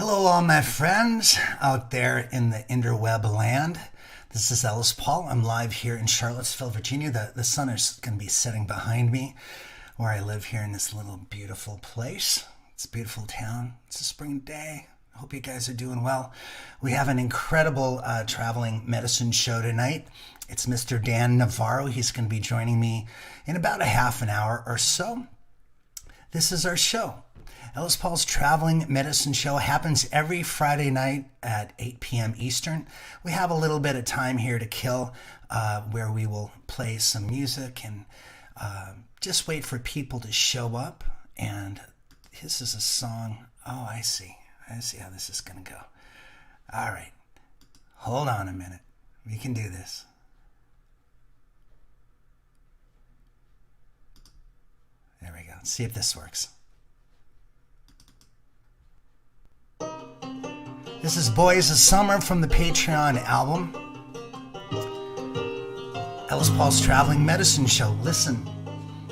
Hello, all my friends out there in the interweb land. This is Ellis Paul. I'm live here in Charlottesville, Virginia. The sun is going to be setting behind me where I live here in this little beautiful place. It's a beautiful town. It's a spring day. I hope you guys are doing well. We have an incredible traveling medicine show tonight. It's Mr. Dan Navarro. He's going to be joining me in about a half an hour or so. This is our show. Ellis Paul's Traveling Medicine Show happens every Friday night at 8 p.m. Eastern. We have a little bit of time here to kill where we will play some music and just wait for people to show up. And this is a song. Oh, I see how this is going to go. All right. Hold on a minute. We can do this. There we go. Let's see if this works. This is Boys of Summer from the Patreon album. Ellis Paul's Traveling Medicine Show. Listen,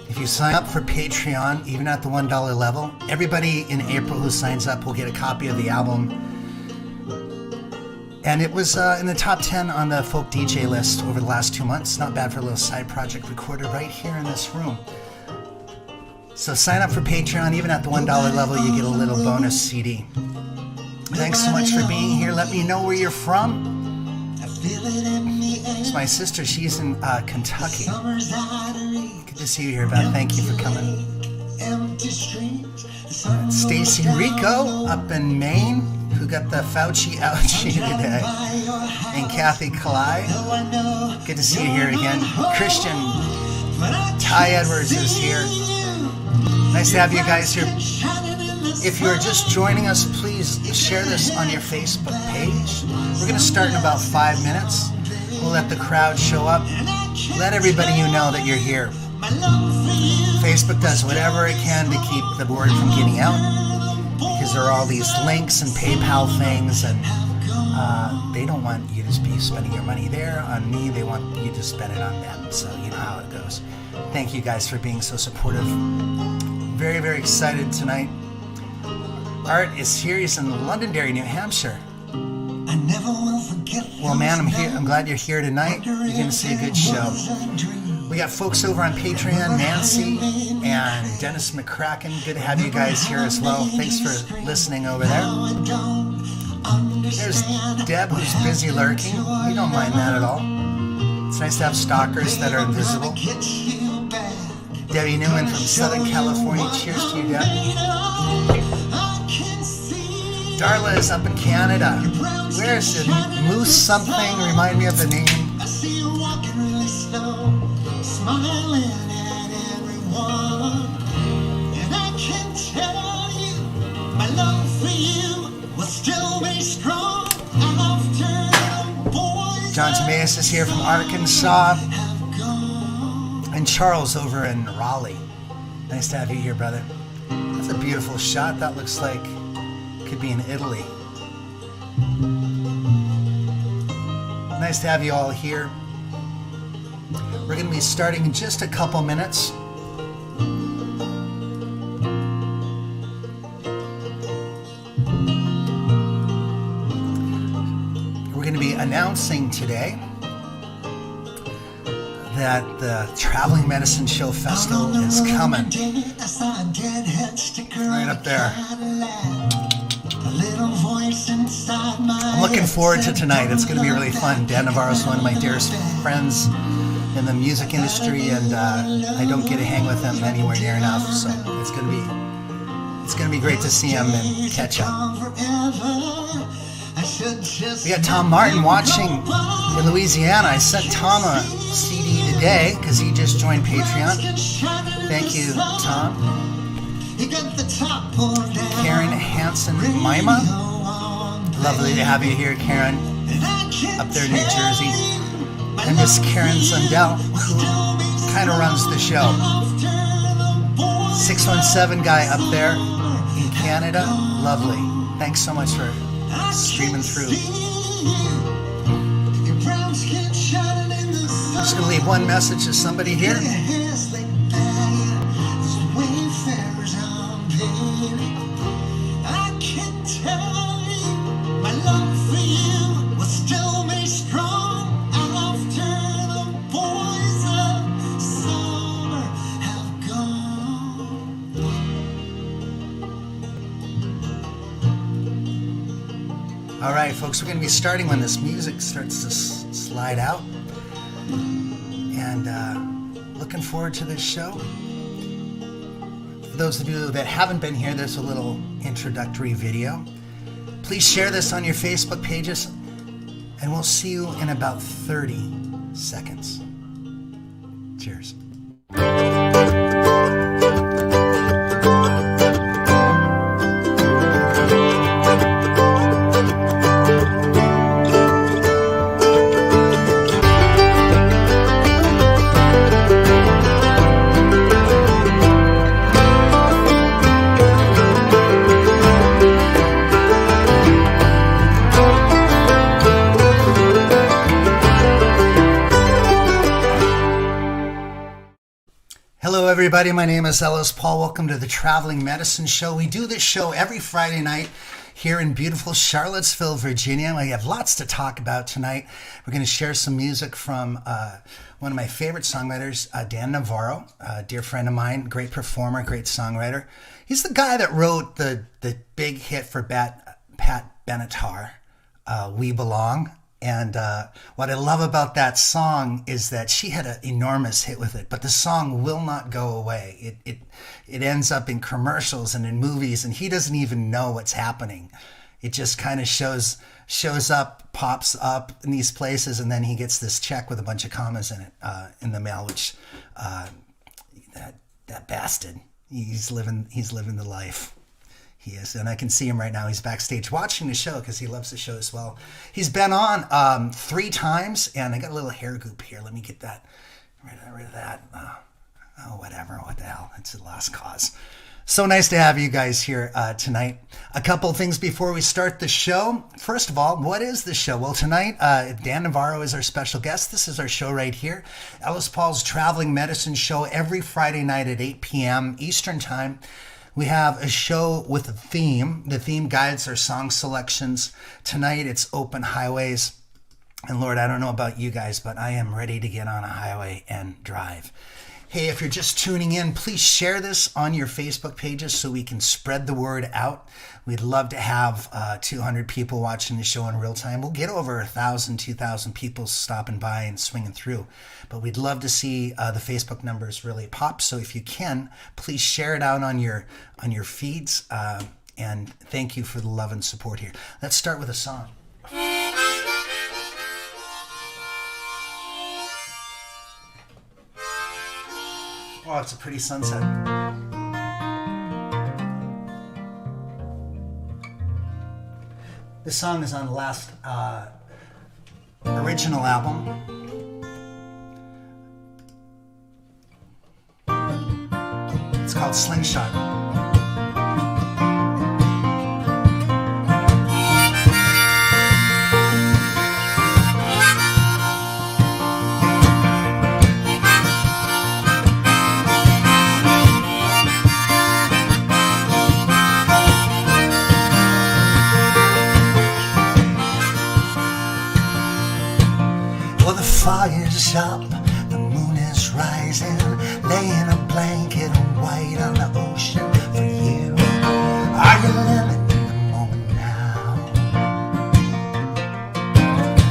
if you sign up for Patreon, even at the $1 level, everybody in April who signs up will get a copy of the album. And it was in the top 10 on the folk DJ list over the last 2 months. Not bad for a little side project recorded right here in this room. So sign up for Patreon. Even at the $1 level, you get a little bonus CD. Thanks so much for being here. Let me know where you're from. It's my sister. She's in Kentucky. Good to see you here, Beth. Thank you for coming. Stacy Rico up in Maine, who got the Fauci ouchie today. And Kathy Kalai. Good to see you here again. Christian Ty Edwards is here. Nice to have you guys here. If you're just joining us, please share this on your Facebook page. We're going to start in about 5 minutes. We'll let the crowd show up. Let everybody you know that you're here. Facebook does whatever it can to keep the word from getting out, because there are all these links and PayPal things, and they don't want you to be spending your money there on me. They want you to spend it on them. So you know how it goes. Thank you guys for being so supportive. Very, very excited tonight. Art is here. He's in Londonderry, New Hampshire. I never will forget. Well, man, I'm here. I'm glad you're here tonight. You're going to see a good show. We got folks over on Patreon, Nancy and Dennis McCracken. Good to have you guys here as well. Thanks for listening over there. There's Deb, who's busy lurking. We don't mind that at all. It's nice to have stalkers that are invisible. Debbie Newman from Southern California. Cheers to you, Deb. Darla is up in Canada. Where is it? Moose something? Remind me of the name. I see you walking really slow, smiling at everyone. And I can tell you, my love for you will still be strong after the boys. John Timaeus is here from Arkansas. And Charles over in Raleigh. Nice to have you here, brother. That's a beautiful shot. That looks like could be in Italy. Nice to have you all here. We're going to be starting in just a couple minutes. We're going to be announcing today that the Traveling Medicine Show Festival is coming. Right up there. I'm looking forward to tonight. It's going to be really fun. Dan Navarro is one of my dearest friends in the music industry, and I don't get to hang with him anywhere near enough. So it's going to be great to see him and catch up. We got Tom Martin watching in Louisiana. I sent Tom a CD today because he just joined Patreon. Thank you, Tom. Karen Hansen Mima. Lovely to have you here, Karen, up there in New Jersey. And Miss Karen Sundell, who kind of runs the show. 617 guy up there in Canada. Lovely. Thanks so much for streaming through. I'm just going to leave one message to somebody here. I can tell My love for you was still made strong after the boys of summer have gone. All right, folks, we're going to be starting when this music starts to slide out. And looking forward to this show. For those of you that haven't been here, there's a little introductory video. Please share this on your Facebook pages, and we'll see you in about 30 seconds. Cheers. Hello everybody, my name is Ellis Paul. Welcome to the Traveling Medicine Show. We do this show every Friday night here in beautiful Charlottesville, Virginia. We have lots to talk about tonight. We're going to share some music from one of my favorite songwriters, Dan Navarro, a dear friend of mine, great performer, great songwriter. He's the guy that wrote the big hit for Pat Benatar, We Belong. And what I love about that song is that she had an enormous hit with it, but the song will not go away. It ends up in commercials and in movies, and he doesn't even know what's happening. It just kind of shows up, pops up in these places, and then he gets this check with a bunch of commas in it in the mail, which that bastard, he's living the life. He is, and I can see him right now. He's backstage watching the show because he loves the show as well. He's been on 3 times, and I got a little hair goop here. Let me get that rid of that. Whatever. What the hell? It's a lost cause. So nice to have you guys here tonight. A couple things before we start the show. First of all, what is the show? Well, tonight, Dan Navarro is our special guest. This is our show right here. Ellis Paul's Traveling Medicine Show every Friday night at 8 p.m. Eastern Time. We have a show with a theme. The theme guides our song selections. Tonight it's Open Highways. And Lord, I don't know about you guys, but I am ready to get on a highway and drive. Hey, if you're just tuning in, please share this on your Facebook pages so we can spread the word out. We'd love to have 200 people watching the show in real time. We'll get over 1,000, 2,000 people stopping by and swinging through. But we'd love to see the Facebook numbers really pop. So if you can, please share it out on your feeds. And thank you for the love and support here. Let's start with a song. Oh, it's a pretty sunset. This song is on the last original album. It's called Slingshot. Fire's up, the moon is rising, laying a blanket of white on the ocean for you. Are you living in the moment now?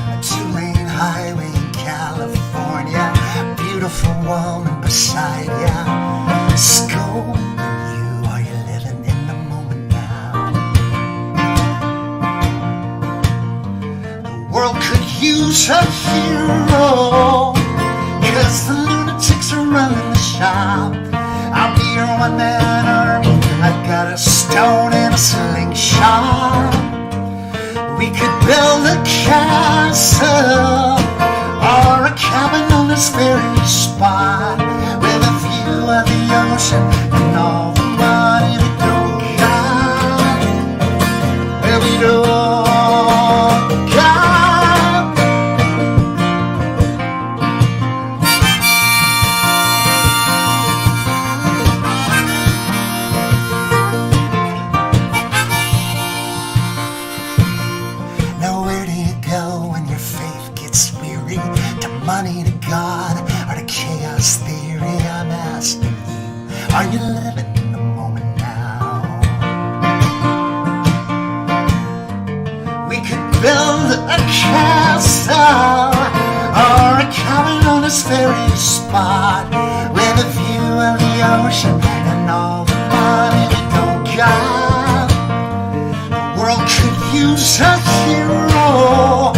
A 2-lane highway in California, beautiful woman beside ya, scolding you. Are you living in the moment now? The world could use a hero, because the lunatics are running the shop. I'll be your one-man army. I've got a stone and a slingshot. We could build a castle or a cabin on this very spot, with a view of the ocean and all the money we don't got. Where we don't got. a castle or a cabin on this very spot with a view of the ocean and all the money we don't got. The world could use a hero,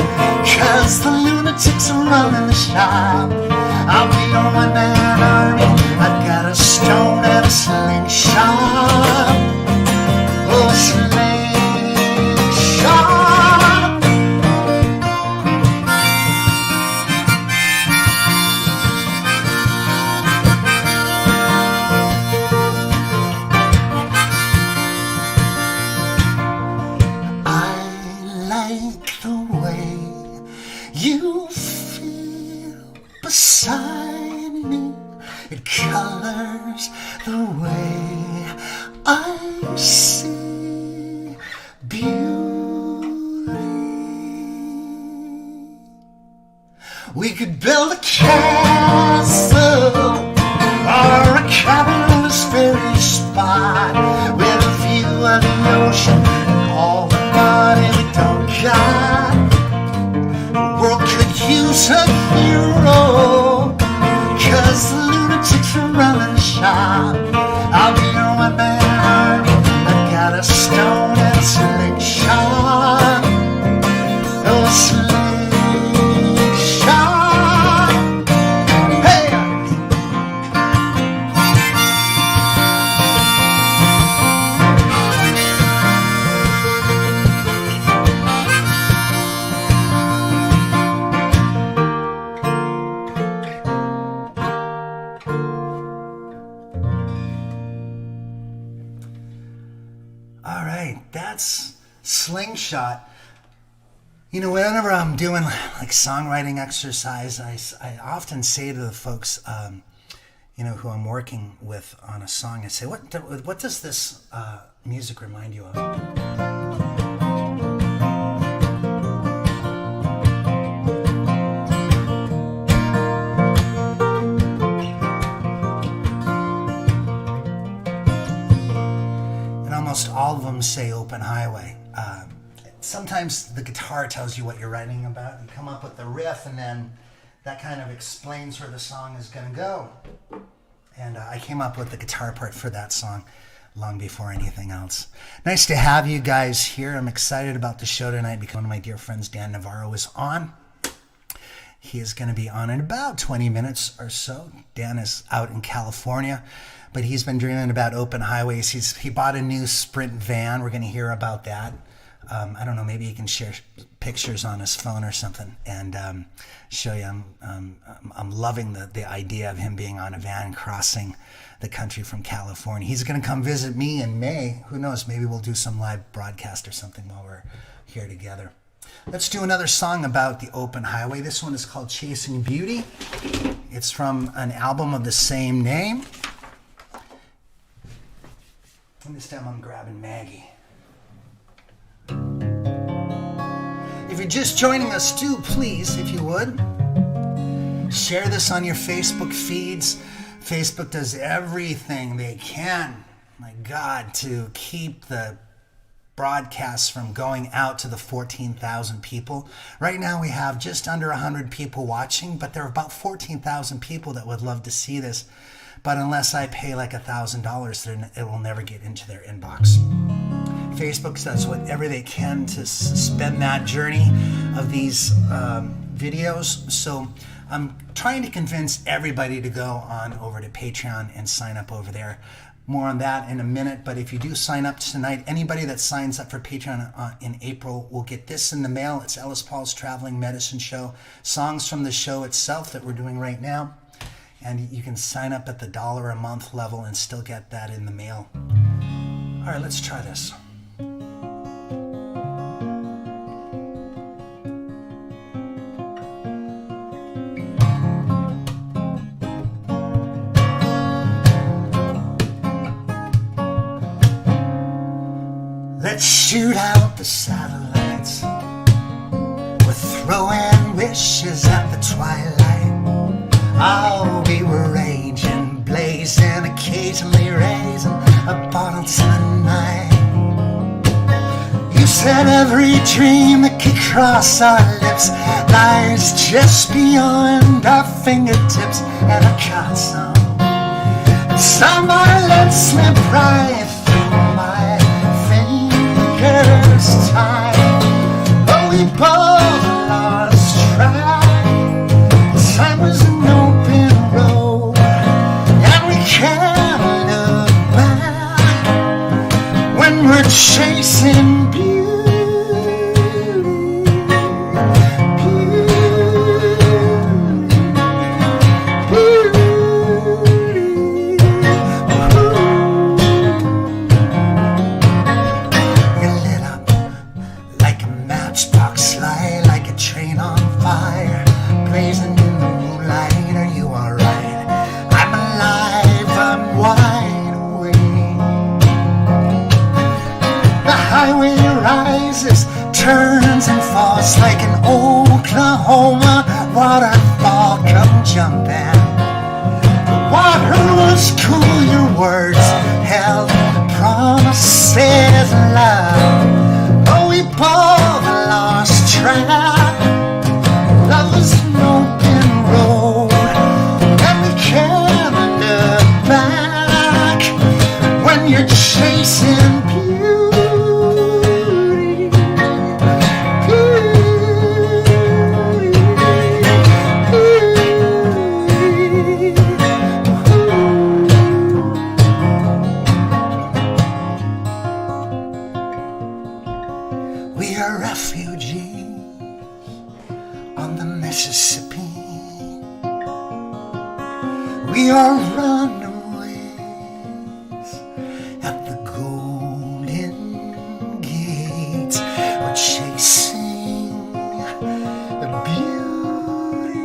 'cause the lunatics are running the shop. I'll be your one-man army. I've got a stone and a slingshot. Oh, slingshot. I like the way you feel beside me. It colors the way I see beauty. We could build a castle or a cabin on this very spot with a view of the ocean and all the money we don't got. The world could use a hero, 'cause the lunatics are running the shop. I'll be your one-man army. I've got a stone and a slingshot. Oh, a slingshot. Hey! All right, that's Slingshot. You know, whenever I'm doing like songwriting exercise, I often say to the folks, you know, who I'm working with on a song, I say, what does this music remind you of? Almost all of them say Open Highway. Sometimes the guitar tells you what you're writing about. You come up with the riff, and then that kind of explains where the song is going to go. And I came up with the guitar part for that song long before anything else. Nice to have you guys here. I'm excited about the show tonight because one of my dear friends, Dan Navarro, is on. He is going to be on in about 20 minutes or so. Dan is out in California, but he's been dreaming about open highways. He bought a new Sprint van. We're going to hear about that. I don't know, maybe he can share pictures on his phone or something and show you. I'm loving the idea of him being on a van crossing the country from California. He's going to come visit me in May. Who knows? Maybe we'll do some live broadcast or something while we're here together. Let's do another song about the open highway. This one is called Chasing Beauty. It's from an album of the same name. And this time I'm grabbing Maggie. If you're just joining us, do please, if you would, share this on your Facebook feeds. Facebook does everything they can, my God, to keep the broadcasts from going out to the 14,000 people. Right now we have just under 100 people watching, but there are about 14,000 people that would love to see this. But unless I pay like $1,000, then it will never get into their inbox. Facebook does whatever they can to suspend that journey of these videos. So I'm trying to convince everybody to go on over to Patreon and sign up over there. More on that in a minute, but if you do sign up tonight, anybody that signs up for Patreon in April will get this in the mail. It's Ellis Paul's Traveling Medicine Show. Songs from the show itself that we're doing right now. And you can sign up at the $1 a month level and still get that in the mail. All right, let's try this. Let's shoot out the satellites. We're throwing wishes at the twilight. Oh, we were raging, blazing, occasionally raising a bottle tonight. You said every dream that could cross our lips lies just beyond our fingertips, and I caught some. And some I let slip right through my fingers tight. But we both lost track. Time was an open road, and we can't look back when we're chasing beauty. Turns and falls like an Oklahoma waterfall. Come jumping. The water was cool, your words held promises of love. But we both lost track. Love was an open road, and we can't look back when you're chasing beauty. We are runaways at the Golden Gate. We're chasing the beauty.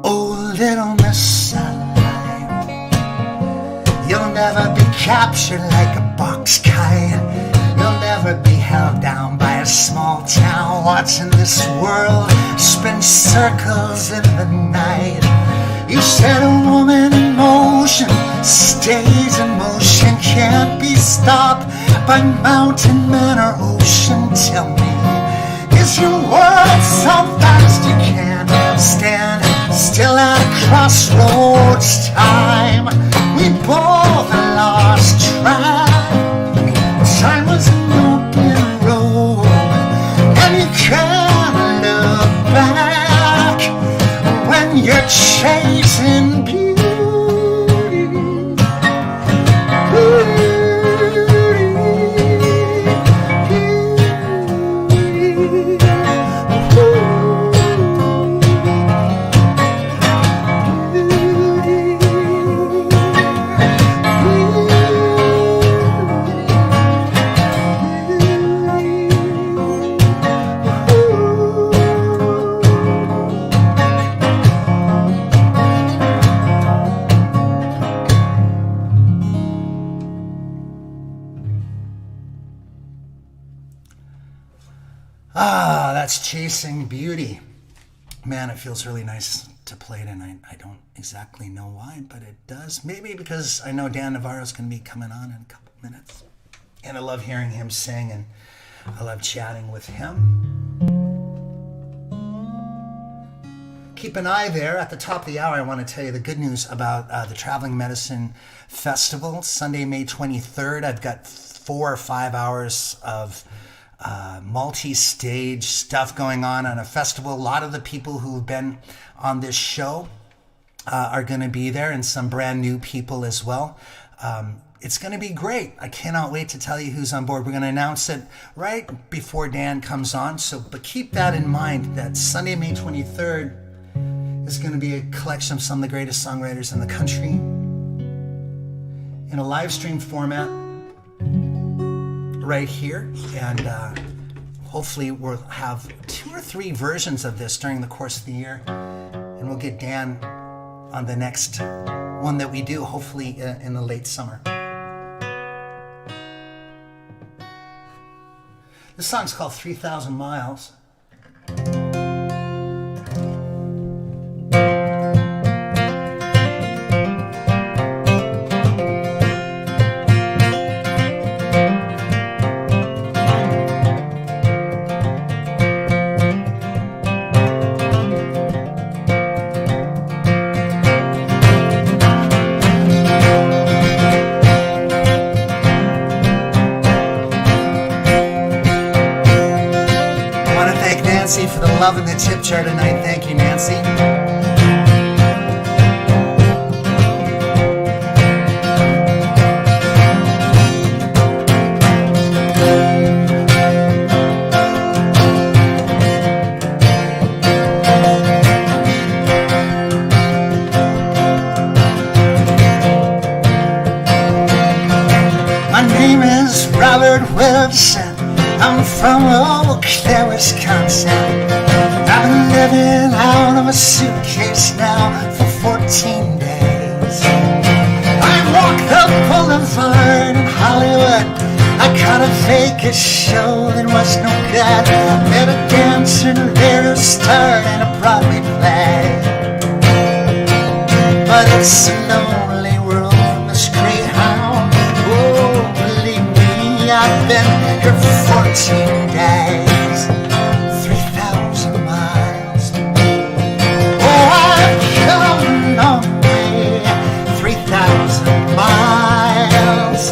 Oh, little Miss Satellite, you'll never be captured like a box kite. You'll never be held down by a small town, watching this world spin circles in the night. You said a woman in motion stays in motion, can't be stopped by mountain, man, or ocean. Tell me, is your world so fast you can't stand still at a crossroads time? We both lost track. Time was an open road, and you can't look back when you're chasing beauty. Ah, that's Chasing Beauty. Man, it feels really nice to play it, and I don't exactly know why, but it does. Maybe because I know Dan Navarro's going to be coming on in a couple minutes. And I love hearing him sing, and I love chatting with him. Keep an eye there. At the top of the hour, I want to tell you the good news about the Traveling Medicine Festival, Sunday, May 23rd. I've got 4 or 5 hours of multi-stage stuff going on a festival. A lot of the people who have been on this show are going to be there, and some brand new people as well. It's going to be great. I cannot wait to tell you who's on board. We're going to announce it right before Dan comes on. But keep that in mind, that Sunday, May 23rd is going to be a collection of some of the greatest songwriters in the country in a live stream format right here. And hopefully we'll have 2 or 3 versions of this during the course of the year. And we'll get Dan on the next one that we do, hopefully in the late summer. This song's called 3,000 Miles. love in the tip jar tonight. Thank you, Nancy. I'm from Eau Claire, Wisconsin. I've been living out of a suitcase now for 14 days. I walked the boulevard in Hollywood. I caught a Vegas show that was no good. Met a dancer there who starred in a Broadway play. But it's a lonely world from this Greyhound. Oh, believe me, I've been here for 14 days, 3,000 miles. Oh, I've come a long way, 3,000 miles.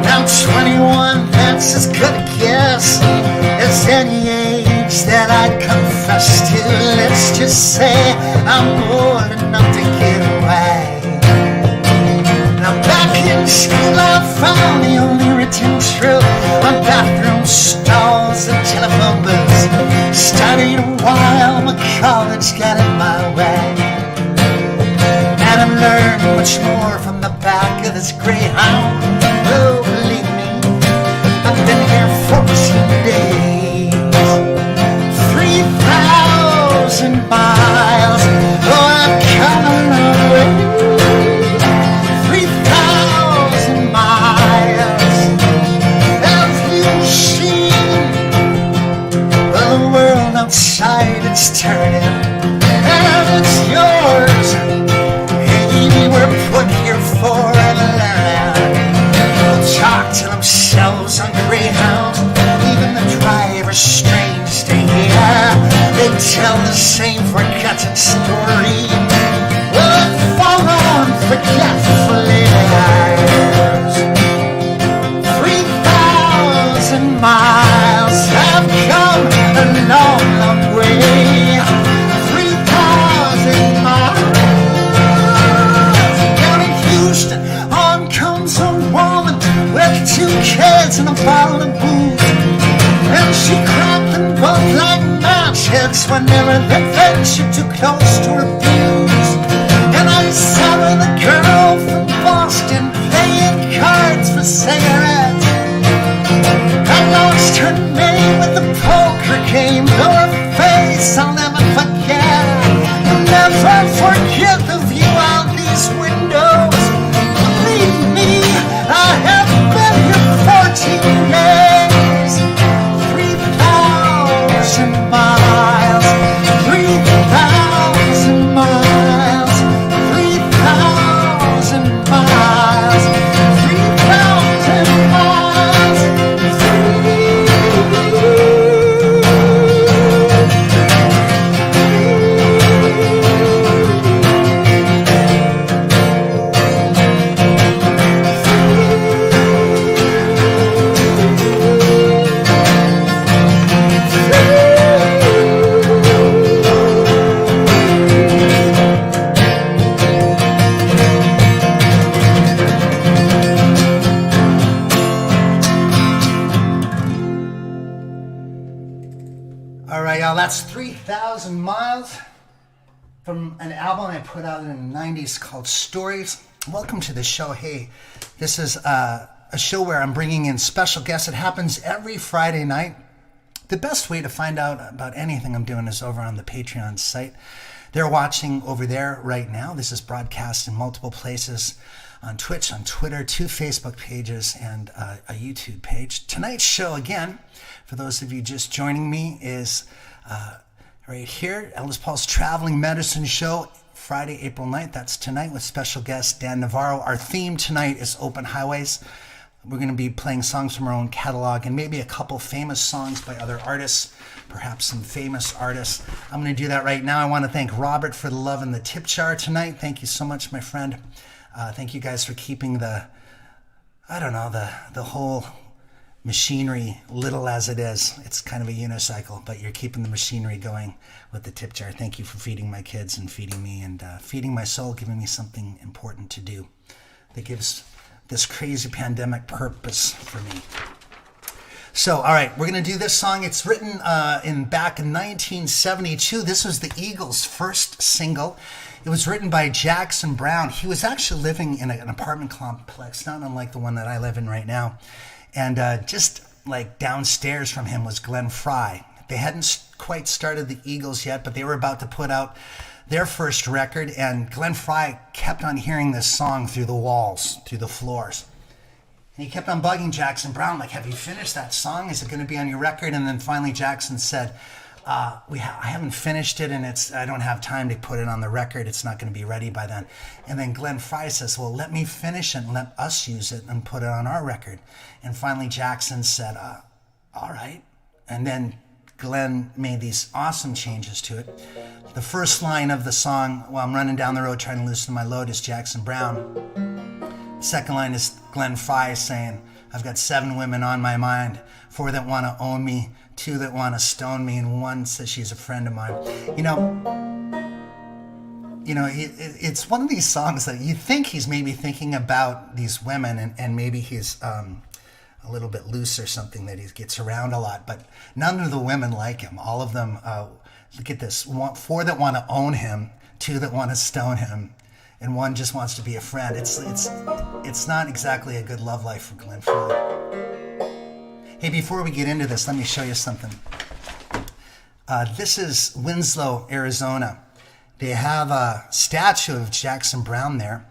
I'm 21, that's as good a guess as any age that I'd confess to. Let's just say I'm old enough to get away. Now back in school I found the only written truth on bathroom stalls and telephone booths. Studied a while, my college got in my way, and I've learned much more from the back of this Greyhound. Oh, believe me, I've been here 14 days, 3,000 miles. Oh, I've come a long way, 3,000 miles. Have you seen the world outside? It's turning, and it's yours. Hey, we were put here for a learning. People talk to themselves on Greyhounds. Even the driver's strange to hear. They tell the same forgotten story. Well, fall on forgetful years. 3,000 miles. I've come a long, long way. 3,000 miles. Down in Houston, on comes a woman with 2 kids and a bottle of booze. And she cracked them both like match heads whenever they ventured too close to her views. And I saw the girl from Boston playing cards for cigarettes. I lost her name with the poker game, though her face I'll never forget. I'll never forget the view out these windows. Believe me, I have been here 14 days, 3,000 miles, 3,000 miles, 3,000 miles, 3,000 miles. All right, y'all, that's 3,000 miles from an album I put out in the 90s called Stories. Welcome to the show. Hey, this is a show where I'm bringing in special guests. It happens every Friday night. The best way to find out about anything I'm doing is over on the Patreon site. They're watching over there right now. This is broadcast in multiple places, on Twitch, on Twitter, 2 Facebook pages, and a YouTube page. Tonight's show, again, for those of you just joining me, is right here, Ellis Paul's Traveling Medicine Show, Friday, April 9th. That's tonight with special guest Dan Navarro. Our theme tonight is Open Highways. We're going to be playing songs from our own catalog and maybe a couple famous songs by other artists, perhaps some famous artists. I'm going to do that right now. I want to thank Robert for the love in the tip jar tonight. Thank you so much, my friend. Thank you guys for keeping the whole machinery, little as it is. It's kind of a unicycle, but you're keeping the machinery going with the tip jar. Thank you for feeding my kids and feeding me and feeding my soul, giving me something important to do that gives this crazy pandemic purpose for me. So, all right, we're going to do this song. It's written back in 1972. This was the Eagles' first single. It was written by Jackson Browne. He was actually living in an apartment complex, not unlike the one that I live in right now. And just like downstairs from him was Glenn Frey. They hadn't quite started the Eagles yet, but they were about to put out their first record. And Glenn Frey kept on hearing this song through the walls, through the floors. And he kept on bugging Jackson Browne, like, have you finished that song? Is it going to be on your record? And then finally Jackson said, I haven't finished it, and I don't have time to put it on the record. It's not going to be ready by then. And then Glenn Frey says, well, let me finish it and let us use it and put it on our record. And finally Jackson said, all right. And then Glenn made these awesome changes to it. The first line of the song, while I'm running down the road trying to loosen my load, is Jackson Browne. The second line is Glenn Frey saying, I've got 7 women on my mind, 4 that want to own me, 2 that want to stone me, and 1 says she's a friend of mine. It's one of these songs that you think he's maybe thinking about these women, and maybe he's a little bit loose or something, that he gets around a lot, but none of the women like him. All of them, look at this, 4 that want to own him, 2 that want to stone him, and 1 just wants to be a friend. It's not exactly a good love life for Glenn Frey. Hey, before we get into this, let me show you something. This is Winslow, Arizona. They have a statue of Jackson Browne there.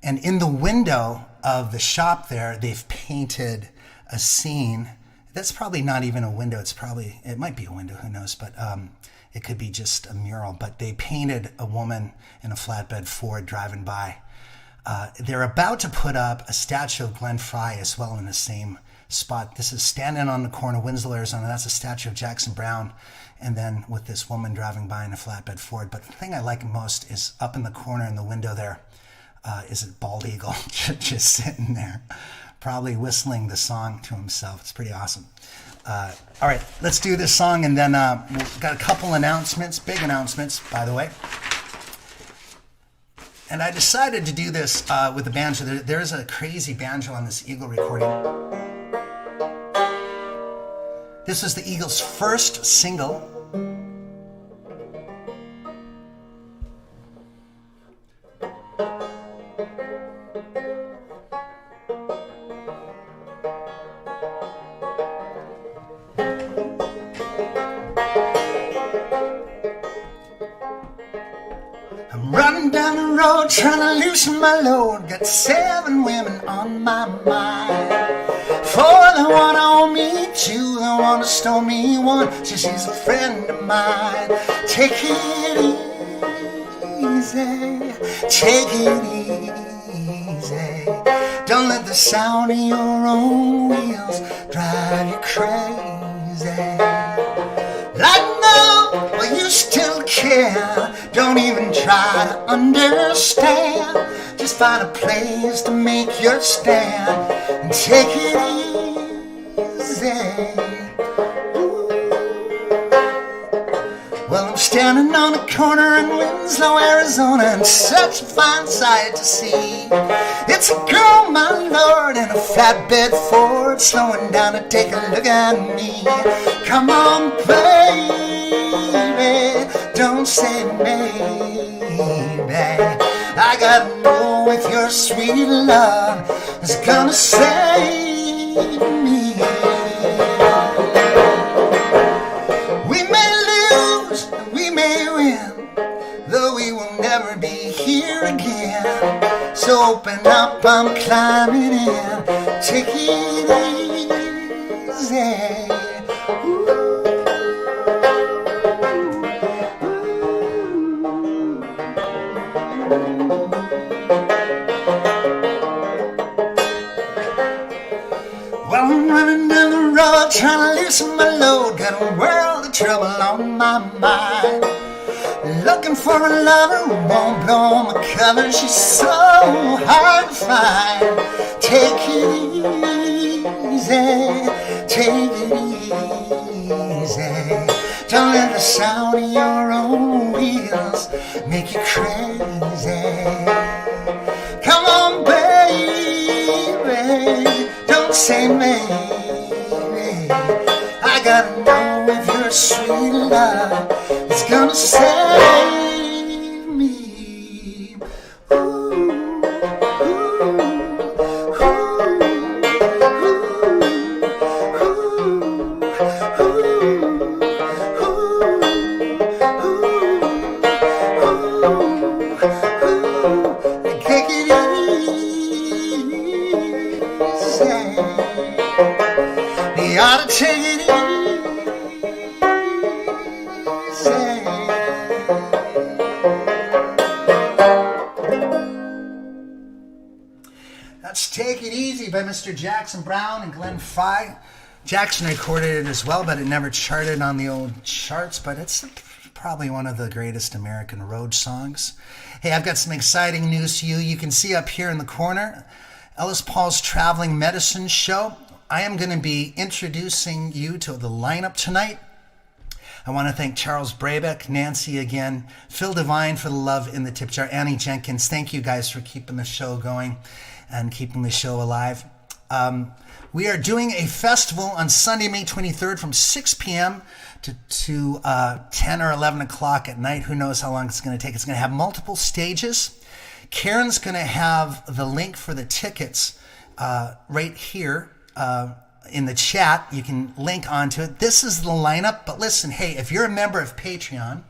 And in the window of the shop there, they've painted a scene. That's probably not even a window. It might be a window, who knows, but it could be just a mural. But they painted a woman in a flatbed Ford driving by. They're about to put up a statue of Glenn Frey as well in the same spot. This is standing on the corner of Winslow, Arizona. That's a statue of Jackson Browne, and then with this woman driving by in a flatbed Ford. But the thing I like most is up in the corner in the window there is a bald eagle just sitting there, probably whistling the song to himself. It's pretty awesome. All right, let's do this song, and then we've got a couple announcements, big announcements, by the way. And I decided to do this with the banjo. There is a crazy banjo on this Eagle recording. This was the Eagles' first single. I'm running down the road trying to loosen my load. Got 7 women on my mind. 4 that want to own me, 2 that want to stone me, 1 says she's a friend of mine. Take it easy, take it easy. Don't let the sound of your own wheels drive you crazy. Like no, but you still care. Don't even try to understand. Just find a place to make your stand and take it easy. Ooh. Well, I'm standing on a corner in Winslow, Arizona, and such a fine sight to see. It's a girl, my lord, in a flatbed Ford, slowing down to take a look at me. Come on, baby, don't say maybe. I gotta know if your sweet love is gonna save me. We may lose, we may win, though we will never be here again. So open up, I'm climbing in. Take it easy. Ooh. Well, I'm running down the road trying to loosen my load. Got a world of trouble on my mind. Looking for a lover who won't blow my cover. She's so hard to find. Take it easy, take it easy. Don't let the sound of your own wheels make you crazy. Come on, baby, don't say maybe. I gotta know if your sweet love is gonna save me. Take it easy. You ought to take it easy. That's Take It Easy by Mr. Jackson Browne and Glenn Frey. Jackson recorded it as well, but it never charted on the old charts, but it's probably one of the greatest American road songs. Hey, I've got some exciting news to you. You can see up here in the corner, Ellis Paul's Traveling Medicine Show. I am going to be introducing you to the lineup tonight. I want to thank Charles Brabeck, Nancy again, Phil Devine for the love in the tip jar, Annie Jenkins. Thank you guys for keeping the show going and keeping the show alive. We are doing a festival on Sunday, May 23rd from 6 p.m. to 10 or 11 o'clock at night. Who knows how long it's going to take. It's going to have multiple stages. Karen's going to have the link for the tickets right here in the chat. You can link onto it. This is the lineup. But listen, hey, if you're a member of Patreon,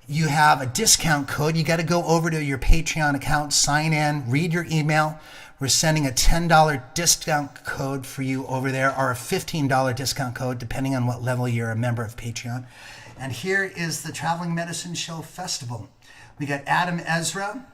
you have a discount code. You got to go over to your Patreon account, sign in, read your email. We're sending a $10 discount code for you over there, or a $15 discount code, depending on what level you're a member of Patreon. And here is the Traveling Medicine Show Festival. We got Adam Ezra,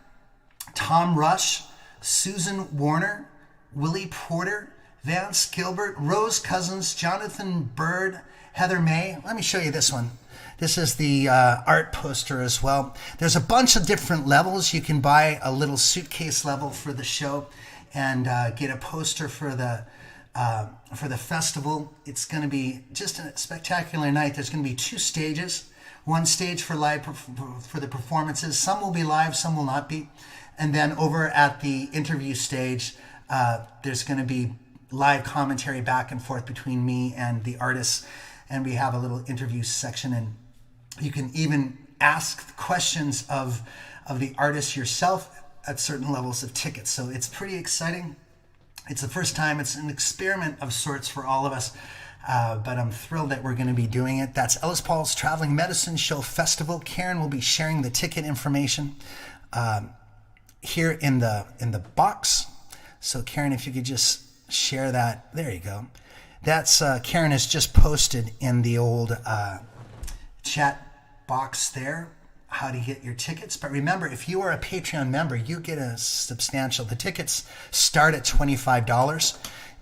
Tom Rush, Susan Warner, Willie Porter, Vance Gilbert, Rose Cousins, Jonathan Bird, Heather May. Let me show you this one. This is the art poster as well. There's a bunch of different levels. You can buy a little suitcase level for the show and get a poster for the festival. It's going to be just a spectacular night. There's going to be 2 stages. One stage for live for the performances. Some will be live, some will not be. And then over at the interview stage, there's going to be live commentary back and forth between me and the artists. And we have a little interview section, and you can even ask questions of the artist yourself at certain levels of tickets. So it's pretty exciting. It's the first time. It's an experiment of sorts for all of us, but I'm thrilled that we're going to be doing it. That's Ellis Paul's Traveling Medicine Show Festival. Karen will be sharing the ticket information here in the box. So Karen, if you could just share that. There you go. That's Karen has just posted in the old chat box there how to get your tickets. But remember, if you are a Patreon member, you get a substantial. The tickets start at $25.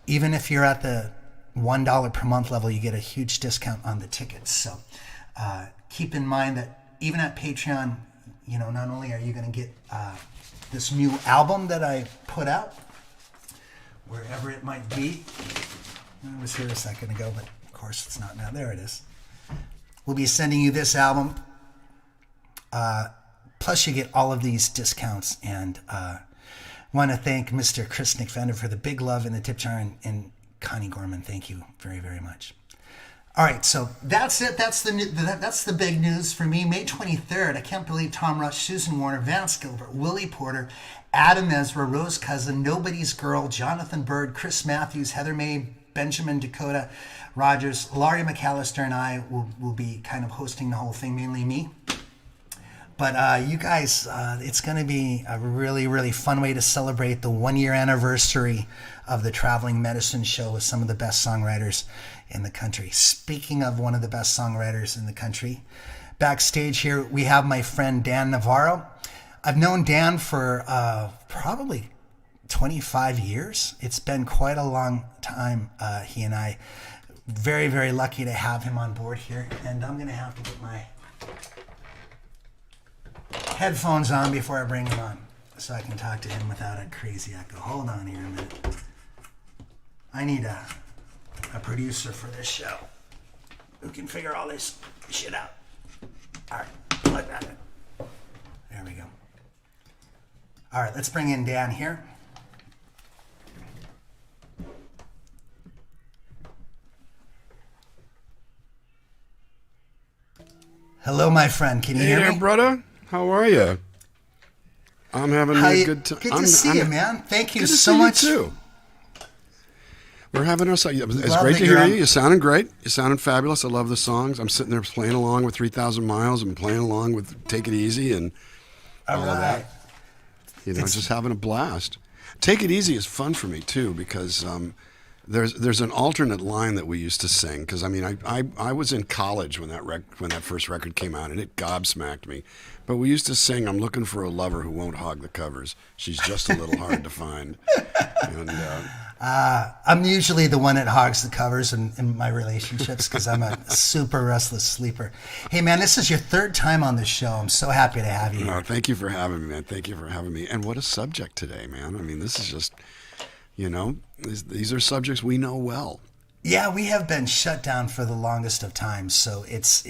Even if you're at the $1 per month level, you get a huge discount on the tickets. So keep in mind that even at Patreon, you know, not only are you going to get this new album that I put out, wherever it might be. It was here a second ago, but of course it's not now. There it is. We'll be sending you this album. Plus you get all of these discounts. And want to thank Mr. Chris Nick Fender for the big love in the tip jar, and Connie Gorman. Thank you very, very much. All right, so that's it. That's the big news for me. May 23rd. I can't believe Tom Rush, Susan Warner, Vance Gilbert, Willie Porter, Adam Ezra, Rose Cousin, Nobody's Girl, Jonathan Bird, Chris Matthews, Heather May, Benjamin Dakota Rogers, Laurie McAllister, and I will be kind of hosting the whole thing, mainly me. But you guys, it's going to be a really, really fun way to celebrate the 1-year anniversary of the Traveling Medicine Show with some of the best songwriters in the country. Speaking of one of the best songwriters in the country, backstage here we have my friend Dan Navarro. I've known Dan for probably 25 years. It's been quite a long time, he and I. Very, very lucky to have him on board here. And I'm going to have to put my headphones on before I bring him on so I can talk to him without a crazy echo. Hold on here a minute. I need a a producer for this show who can figure all this shit out. All right, plug that in. There we go. All right, let's bring in Dan here. Hello, my friend. Can you hear Hey me? brother. How are you? I'm having a good time. Good to see you, man. Thank you good to so see much. You too. We're having our. It's Love great that to you're hear on. you. You sounding great. You sounding fabulous. I love the songs. I'm sitting there playing along with 3,000 Miles. I'm playing along with Take It Easy and all of that. You know, just having a blast. Take It Easy is fun for me too because there's an alternate line that we used to sing because I mean I was in college when that first record came out and it gobsmacked me. But we used to sing, "I'm looking for a lover who won't hog the covers. She's just a little hard to find." And I'm usually the one that hogs the covers in my relationships because I'm a super restless sleeper. Hey, man, this is your third time on the show. I'm so happy to have you here. thank you for having me, man. Thank you for having me. And what a subject today, man. I mean, this is just, you know, these are subjects we know well. Yeah, we have been shut down for the longest of times, so it's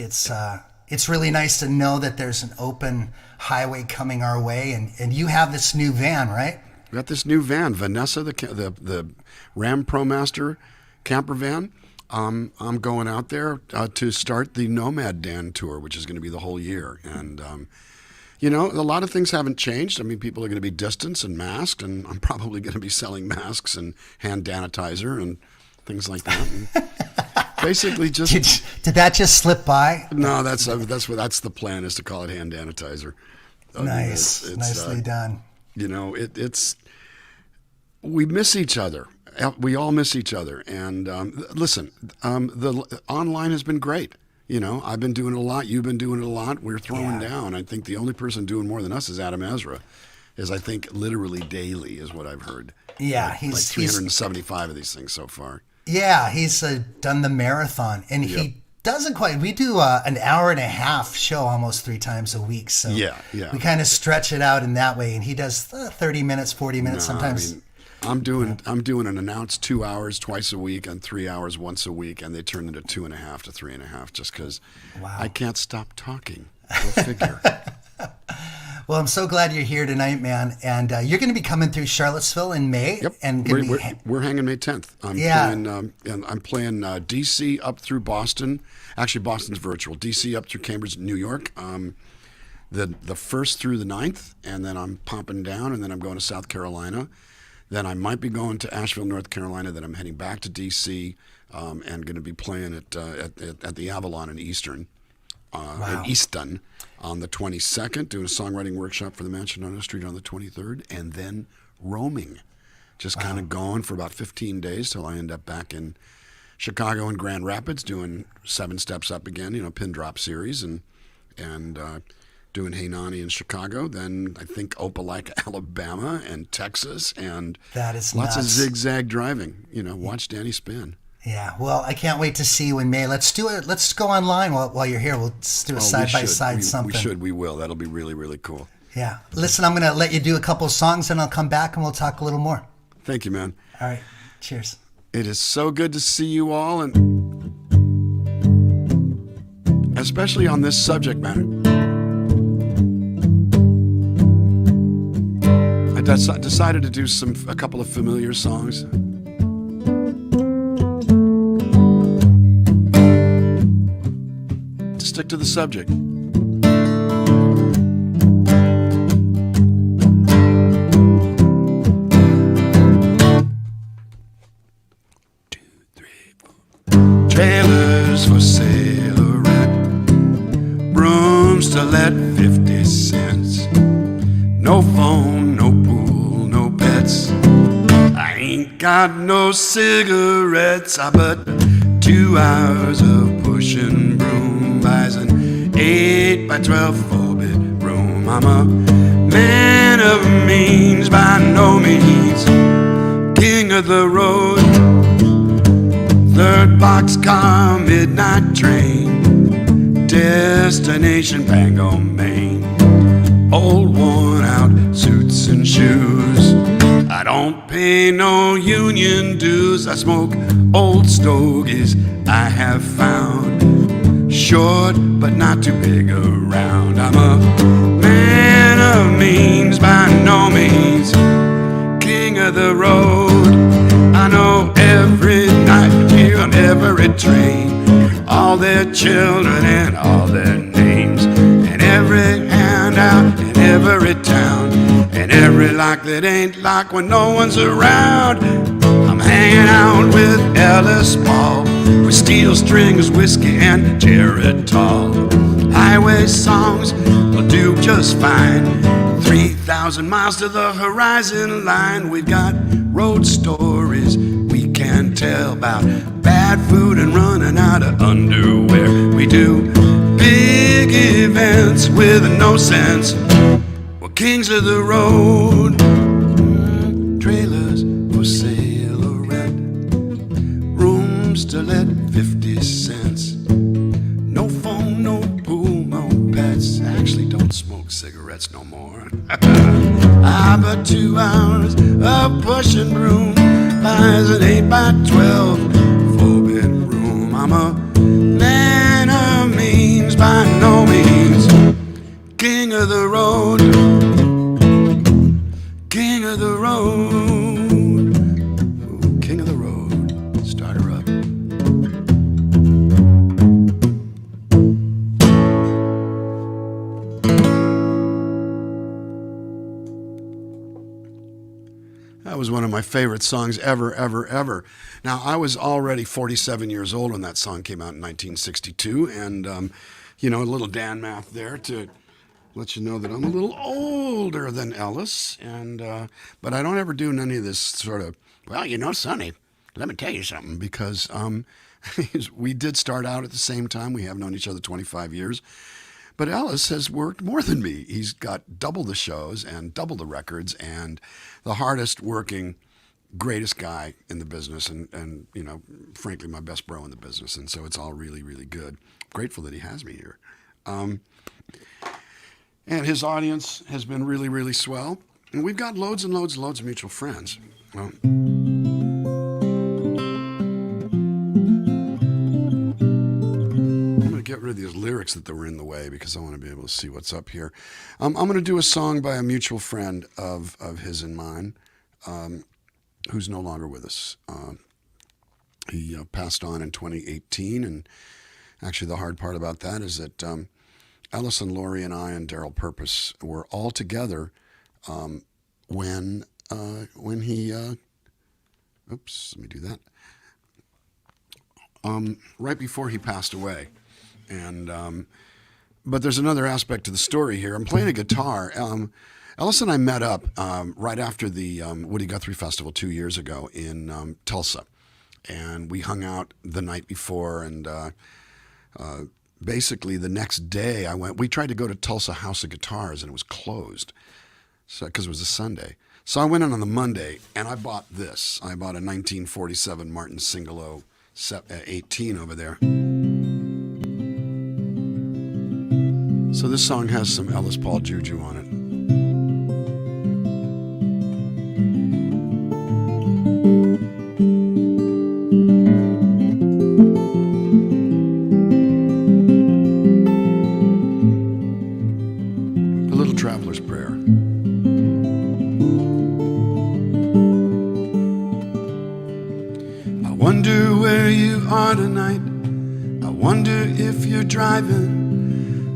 really nice to know that there's an open highway coming our way, and you have this new van, right? We got this new van, Vanessa, the Ram ProMaster camper van. I'm going out there to start the Nomad Dan tour, which is going to be the whole year. And, you know, a lot of things haven't changed. I mean, people are going to be distanced and masked, and I'm probably going to be selling masks and hand sanitizer and things like that. And basically just... Did that just slip by? No, that's the plan, is to call it hand sanitizer. Nice. Nicely done. You know, we miss each other. We all miss each other. And listen, the online has been great. You know, I've been doing it a lot. You've been doing it a lot. We're throwing down. I think the only person doing more than us is Adam Ezra, I think literally daily is what I've heard. Yeah, like 375 of these things so far. Yeah, he's done the marathon, and he doesn't quite. We do an hour and a half show almost 3 times a week, so we kind of stretch it out in that way. And he does 30 minutes, 40 minutes sometimes. I mean, I'm doing an announced 2 hours twice a week and 3 hours once a week, and they turn into 2.5 to 3.5 just because I can't stop talking. Go figure. Well, I'm so glad you're here tonight, man. And you're going to be coming through Charlottesville in May. Yep. And we're hanging May 10th. I'm playing D.C. up through Boston. Actually, Boston's virtual. D.C. up through Cambridge, New York. The 1st through the 9th, and then I'm popping down, and then I'm going to South Carolina. Then I might be going to Asheville, North Carolina. Then I'm heading back to D.C. And going to be playing at the Avalon in Easton on the 22nd, doing a songwriting workshop for the Mansion on O Street on the 23rd, and then roaming, just kind of going for about 15 days till I end up back in Chicago and Grand Rapids doing 7 Steps Up again, you know, pin drop series, and doing Hey Nani in Chicago. Then I think Opelika, Alabama, and Texas, and that is lots nuts. of zigzag driving. You know, watch Danny spin. Yeah, well, I can't wait to see you in May. Let's do it. Let's go online while you're here. We'll just do a side-by-side something. We will. That'll be really, really cool. Yeah. Listen, I'm going to let you do a couple of songs, and I'll come back, and we'll talk a little more. Thank you, man. All right. Cheers. It is so good to see you all, and especially on this subject matter. I decided to do a couple of familiar songs. Stick to the subject. 2, 3, 4. Trailers for sale or rent, rooms to let 50 cents. No phone, no pool, no pets. I ain't got no cigarettes. I but 2 hours of pushing broom buys an 8 by 12 4-bedroom. I'm a man of means, by no means king of the road. 3rd boxcar, midnight train, destination Bangor, Maine. Old worn out suits and shoes. I don't don't pay no union dues. I smoke old stogies I have found. Short, but not too big around. I'm a man of means, by no means king of the road. I know every night here on every train all their children and all their names, and every handout in every town, and every lock that ain't locked when no one's around. I'm hanging out with Ellis Paul, with steel strings, whiskey, and Geritol. Highway songs will do just fine. 3,000 miles to the horizon line. We've got road stories we can tell about bad food and running out of underwear. We do big events with no sense. We're kings of the road. Trailers for sale or rent, rooms to let 50 cents. No phone, no pool, no pets. Actually, don't smoke cigarettes no more. But 2 hours of pushing broom buys an 8x12 4-bedroom. I'm a man of means, by no means king of the road. King of the road. Ooh, king of the road. Start her up. That was one of my favorite songs ever, ever, ever. Now, I was already 47 years old when that song came out in 1962, and, a little Dan math there to let you know that I'm a little older than Ellis, but I don't ever do any of this sort of, well, Sonny, let me tell you something, because we did start out at the same time. We have known each other 25 years. But Ellis has worked more than me. He's got double the shows and double the records and the hardest working, greatest guy in the business and frankly, my best bro in the business. And so it's all really, really good. Grateful that he has me here. And his audience has been really, really swell. And we've got loads and loads and loads of mutual friends. Get rid of these lyrics that were in the way because I want to be able to see what's up here. I'm going to do a song by a mutual friend of his and mine, who's no longer with us. He passed on in 2018, and actually the hard part about that is that Ellis and Lori and I and Daryl Purpose were all together when he oops, let me do that. Right before he passed away. And but there's another aspect to the story here. I'm playing a guitar. Ellis and I met up right after the Woody Guthrie Festival 2 years ago in Tulsa, and we hung out the night before. And basically, the next day, we tried to go to Tulsa House of Guitars, and it was closed, because it was a Sunday. So I went in on the Monday, and I bought this. I bought a 1947 Martin Singolo 18 over there. So this song has some Ellis Paul juju on it. A little traveler's prayer. I wonder where you are tonight. I wonder if you're driving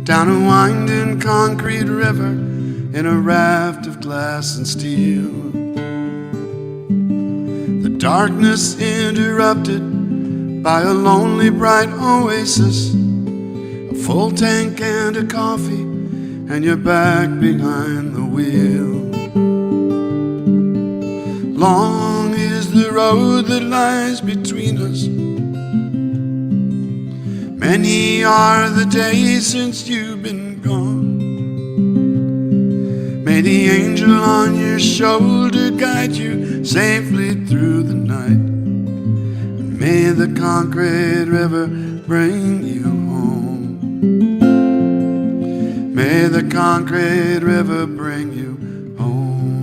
down a winding concrete river in a raft of glass and steel. The darkness interrupted by a lonely bright oasis, a full tank and a coffee, and you're back behind the wheel. Long is the road that lies between us. Many are the days since you've been gone. May the angel on your shoulder guide you safely through the night. And may the concrete river bring you home. May the concrete river bring you home.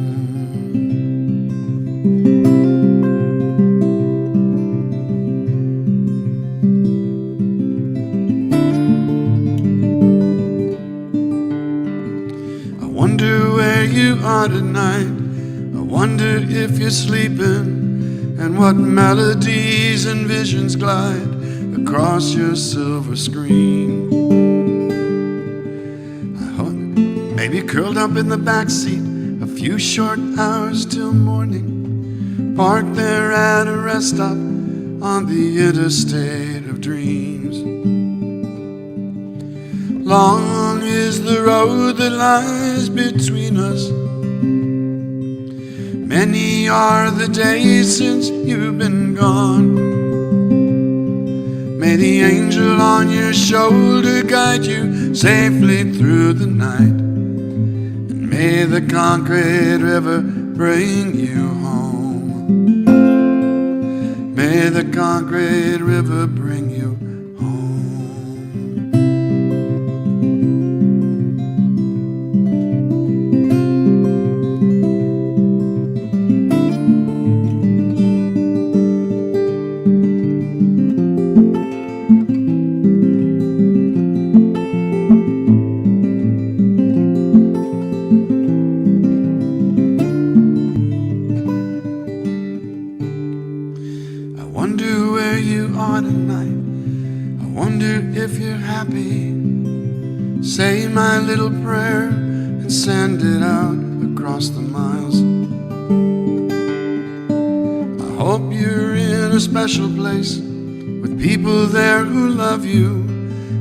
wonder where you are tonight. I wonder if you're sleeping, and what melodies and visions glide across your silver screen. I hope maybe curled up in the backseat, a few short hours till morning, parked there at a rest stop on the interstate of dreams. Long is the road that lies between us. Many are the days since you've been gone. May the angel on your shoulder guide you safely through the night. And may the concrete river bring you home. May the concrete river bring you home. Say my little prayer and send it out across the miles. I hope you're in a special place with people there who love you,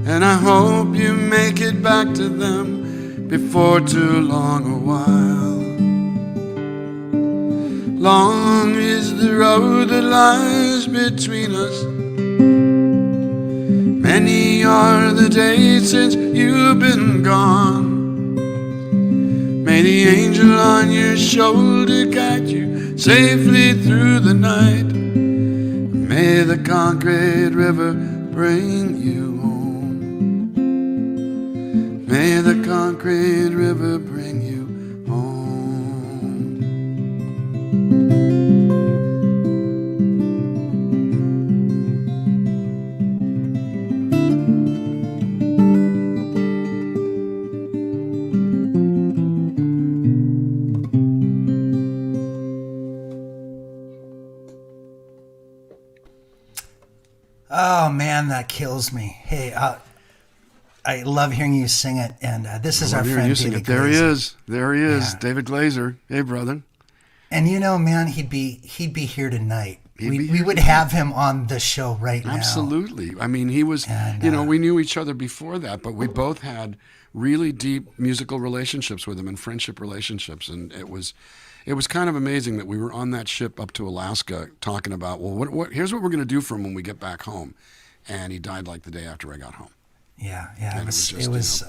and I hope you make it back to them before too long a while. Long is the road that lies between us. Many are the days since you've been gone. May the angel on your shoulder guide you safely through the night. May the concrete river bring you home. May the concrete river bring you home. Oh man, that kills me. Hey, I love hearing you sing it, and this is our friend David Glazer. There he is. There he is, Yeah. David Glazer. Hey, brother. And you know, man, he'd be here tonight. We would have him on the show right now. Absolutely. I mean, he was, And, we knew each other before that, but we both had really deep musical relationships with him and friendship relationships. And it was kind of amazing that we were on that ship up to Alaska talking about, well, here's what we're going to do for him when we get back home. And he died like the day after I got home. Yeah. And It was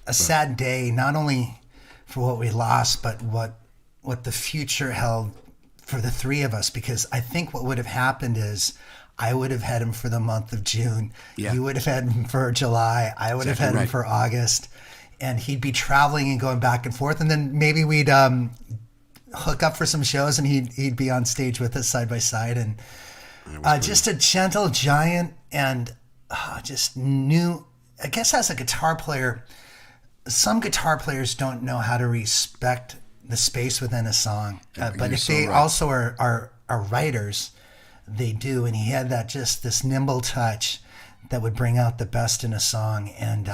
a sad day, not only for what we lost, but what the future held for the three of us, because I think what would have happened is I would have had him for the month of June. Yeah. You would have had him for July. I would have had him for August. And he'd be traveling and going back and forth. And then maybe we'd hook up for some shows and he'd be on stage with us side by side. And just a gentle giant, and just knew, I guess as a guitar player, some guitar players don't know how to respect the space within a song, but if they also are writers, they do. And he had this nimble touch that would bring out the best in a song, and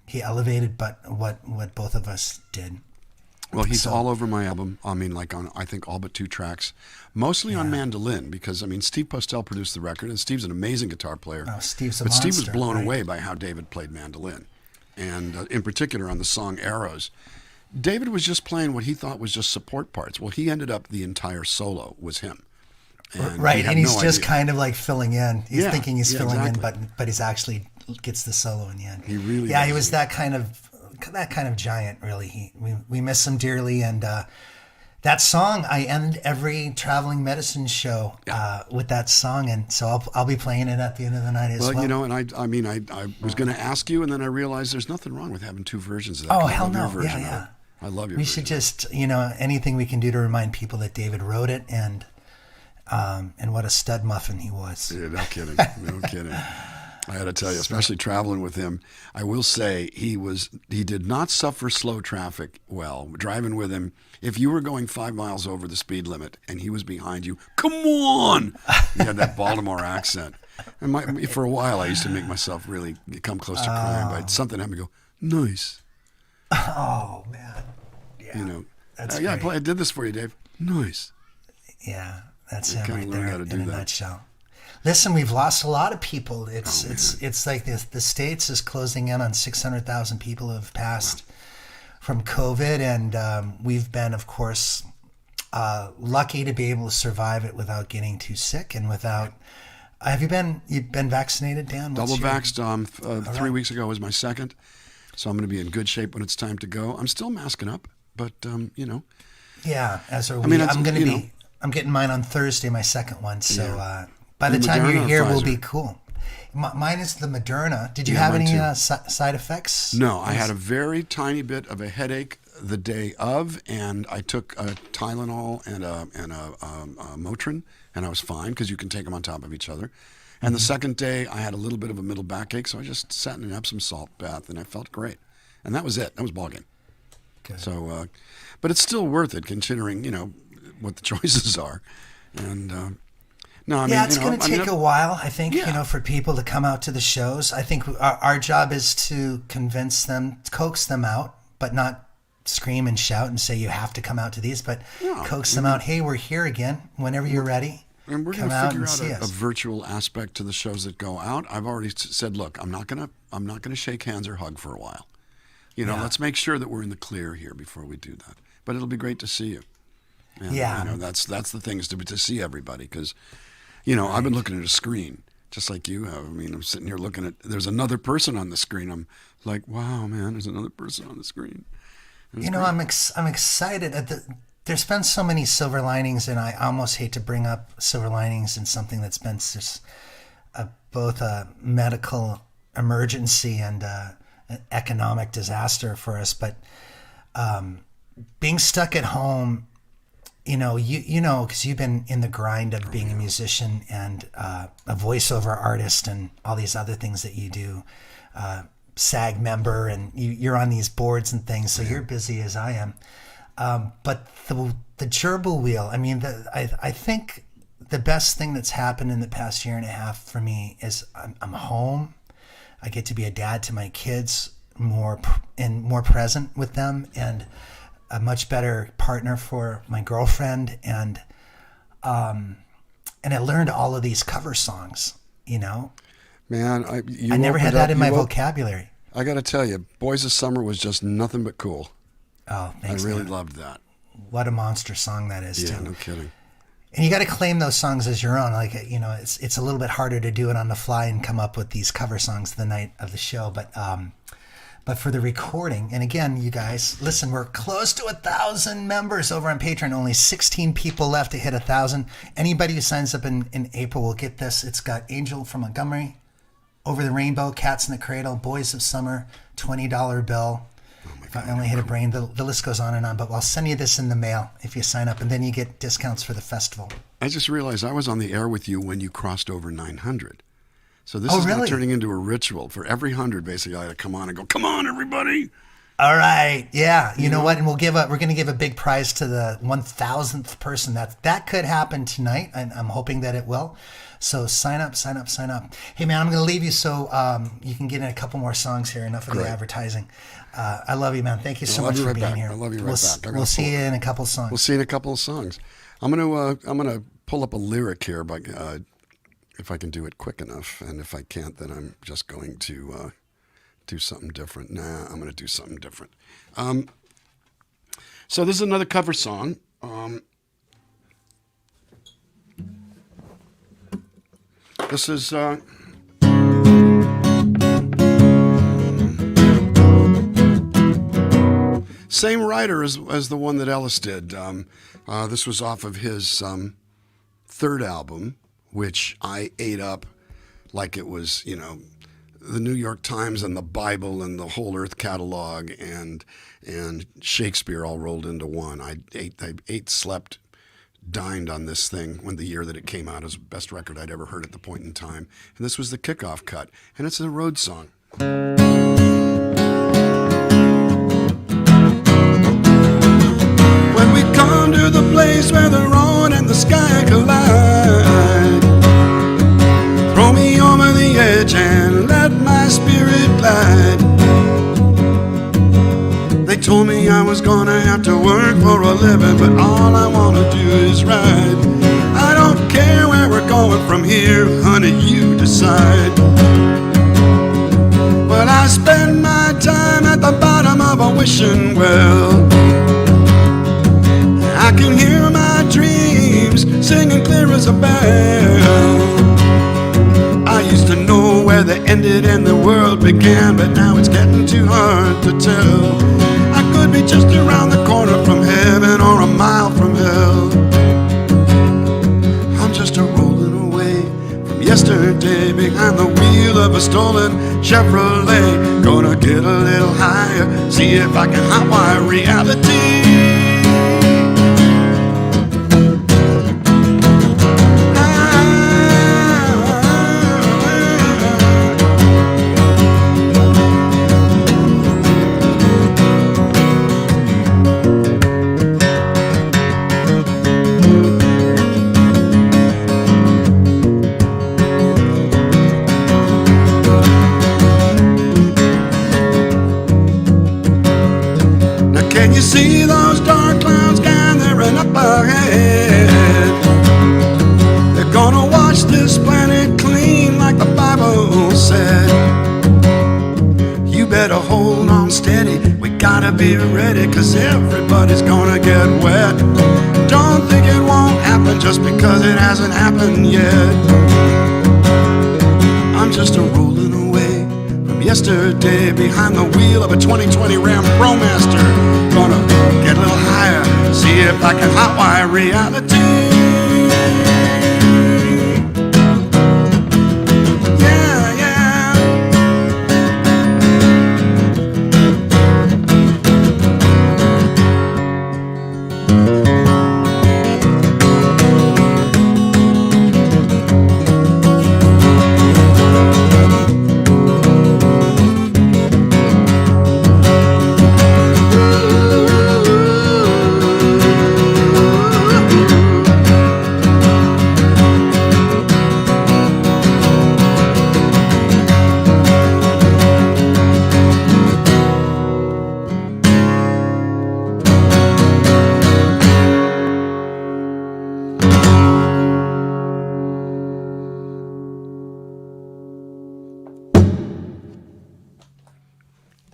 he elevated what both of us did. Well, he's all over my album. I mean, like on, I think, all but 2 tracks, mostly on mandolin, because, I mean, Steve Postel produced the record, and Steve's an amazing guitar player. Oh, Steve's a But monster, Steve was blown right? away by how David played mandolin, and in particular on the song Arrows. David was just playing what he thought was just support parts. Well, he ended up, the entire solo was him. And right, and he's no just idea. kind of like filling in. He's thinking he's filling exactly. in, but he's actually gets the solo in the end. He really he does. was that kind of giant, really. We miss him dearly, and that song, I end every traveling medicine show with that song, and so I'll be playing it at the end of the night as well. Well, you know, and I was going to ask you, and then I realized there's nothing wrong with having 2 versions of that. Oh, I hell love your no. version Yeah. of it. I love your We version. should just, anything we can do to remind people that David wrote it, and what a stud muffin he was. Yeah, no kidding. No kidding. I got to tell you, especially traveling with him, I will say he did not suffer slow traffic well. Driving with him, if you were going 5 miles over the speed limit and he was behind you, come on! He had that Baltimore accent. And for a while, I used to make myself really come close to crying. But something had me go, nice. Oh, man. Yeah. You know, That's yeah, great. I did this for you, Dave. Nice. Yeah, that's You him kinda right learn there how to in do a that. nutshell. Listen, we've lost a lot of people. It's like the States is closing in on 600,000 people who have passed from COVID, and we've been, of course, lucky to be able to survive it without getting too sick and without. You've been vaccinated, Dan? Double vaxxed. 3 weeks ago was my second, so I'm going to be in good shape when it's time to go. I'm still masking up, but you know. Yeah, as are we. I mean, I'm going to you be. know. I'm getting mine on Thursday, my second one. So Yeah. by the The time Moderna you're or here, we'll Pfizer? be cool. Mine is the Moderna. Did you Yeah, have mine any too. side effects? No, I had a very tiny bit of a headache the day of, and I took a Tylenol and a Motrin, and I was fine because you can take them on top of each other. And the second day, I had a little bit of a middle backache, so I just sat in an Epsom salt bath, and I felt great. And that was it. That was ballgame. Good. So, but it's still worth it considering, you know, what the choices are. And no, I mean, Yeah, it's you know, going to I mean, take a while, I think, Yeah. for people to come out to the shows. I think our job is to convince them, coax them out, but not scream and shout and say you have to come out to these, but No, coax them out. Hey, we're here again. Whenever you're ready, And we're come going to out figure and see out a us. virtual aspect to the shows that go out. I've already said, look, I'm not gonna shake hands or hug for a while. You know, Yeah. let's make sure that we're in the clear here before we do that. But it'll be great to see you. And, Yeah. you know, that's the thing is to see everybody because, you know, I've been looking at a screen just like you have. I mean, I'm sitting here looking at. There's another person on the screen. I'm like, wow, man, there's another person on the screen. It's You know, great. I'm excited at there's been so many silver linings, and I almost hate to bring up silver linings in something that's been just both a medical emergency and an economic disaster for us. But being stuck at home, you know, because you've been in the grind of being a musician and a voiceover artist and all these other things that you do. SAG member, and you're on these boards and things, so you're busy as I am. But the gerbil wheel, I mean, I think the best thing that's happened in the past year and a half for me is I'm home. I get to be a dad to my kids more present with them, and a much better partner for my girlfriend, and I learned all of these cover songs. You know, Man, I never had that in my vocabulary. I got to tell you, Boys of Summer was just nothing but cool. Oh, thanks, I really man. loved that. What a monster song that is, Yeah, too. no kidding. And you got to claim those songs as your own. Like, you know, it's a little bit harder to do it on the fly and come up with these cover songs the night of the show. But for the recording, and again, you guys, listen, we're close to 1,000 members over on Patreon. Only 16 people left to hit 1,000. Anybody who signs up in April will get this. It's got Angel from Montgomery, Over the Rainbow, Cats in the Cradle, Boys of Summer, $20 bill. If I only hit a brain, the list goes on, but I'll send you this in the mail if you sign up, and then you get discounts for the festival. I just realized I was on the air with you when you crossed over 900. So this Oh, is now really? turning into a ritual. For every 100, basically, I had to come on and go, come on, everybody. All right, yeah. You know what? And we're going to give a big prize to the 1,000th person. That could happen tonight, and I'm hoping that it will. So sign up. Hey, man, I'm going to leave you so you can get in a couple more songs here. Enough of Great. the advertising. I love you, man. Thank you so I love much you for right being back. here. I love you right back. I gotta We'll see pull- you in a couple songs. We'll see you in a couple of songs. I'm gonna pull up a lyric here, but if I can do it quick enough, and if I can't, then I'm just going to do something different. Nah, I'm gonna do something different. So this is another cover song. This is. Same writer as the one that Ellis did. This was off of his third album, which I ate up like it was, you know, the New York Times and the Bible and the Whole Earth catalog and Shakespeare all rolled into one. I ate, slept, dined on this thing when the year that it came out. It was the best record I'd ever heard at the point in time. And this was the kickoff cut. And it's a road song. When we come to the place where the road and the sky collide, throw me over the edge and let my spirit glide. They told me I was gonna have to work for a living, but all I wanna do is ride. I don't care where we're going from here, honey, you decide. But I spend my time at the bottom of a wishing well. I can hear my dreams singing clear as a bell. I used to know where they ended and the world began, but now it's getting too hard to tell. I could be just around the corner from heaven or a mile from hell. I'm just a rolling away from yesterday behind the wheel of a stolen Chevrolet. Gonna get a little higher, see if I can hotwire reality. Can you see those dark clouds gathering up ahead? They're gonna wash this planet clean like the Bible said. You better hold on steady, we gotta be ready, 'cause everybody's gonna get wet. Don't think it won't happen just because it hasn't happened yet. I'm just a rolling away from yesterday behind the wheel of a 2020 Ram ProMaster. Gonna get a little higher, see if I can hotwire reality. Yeah, yeah.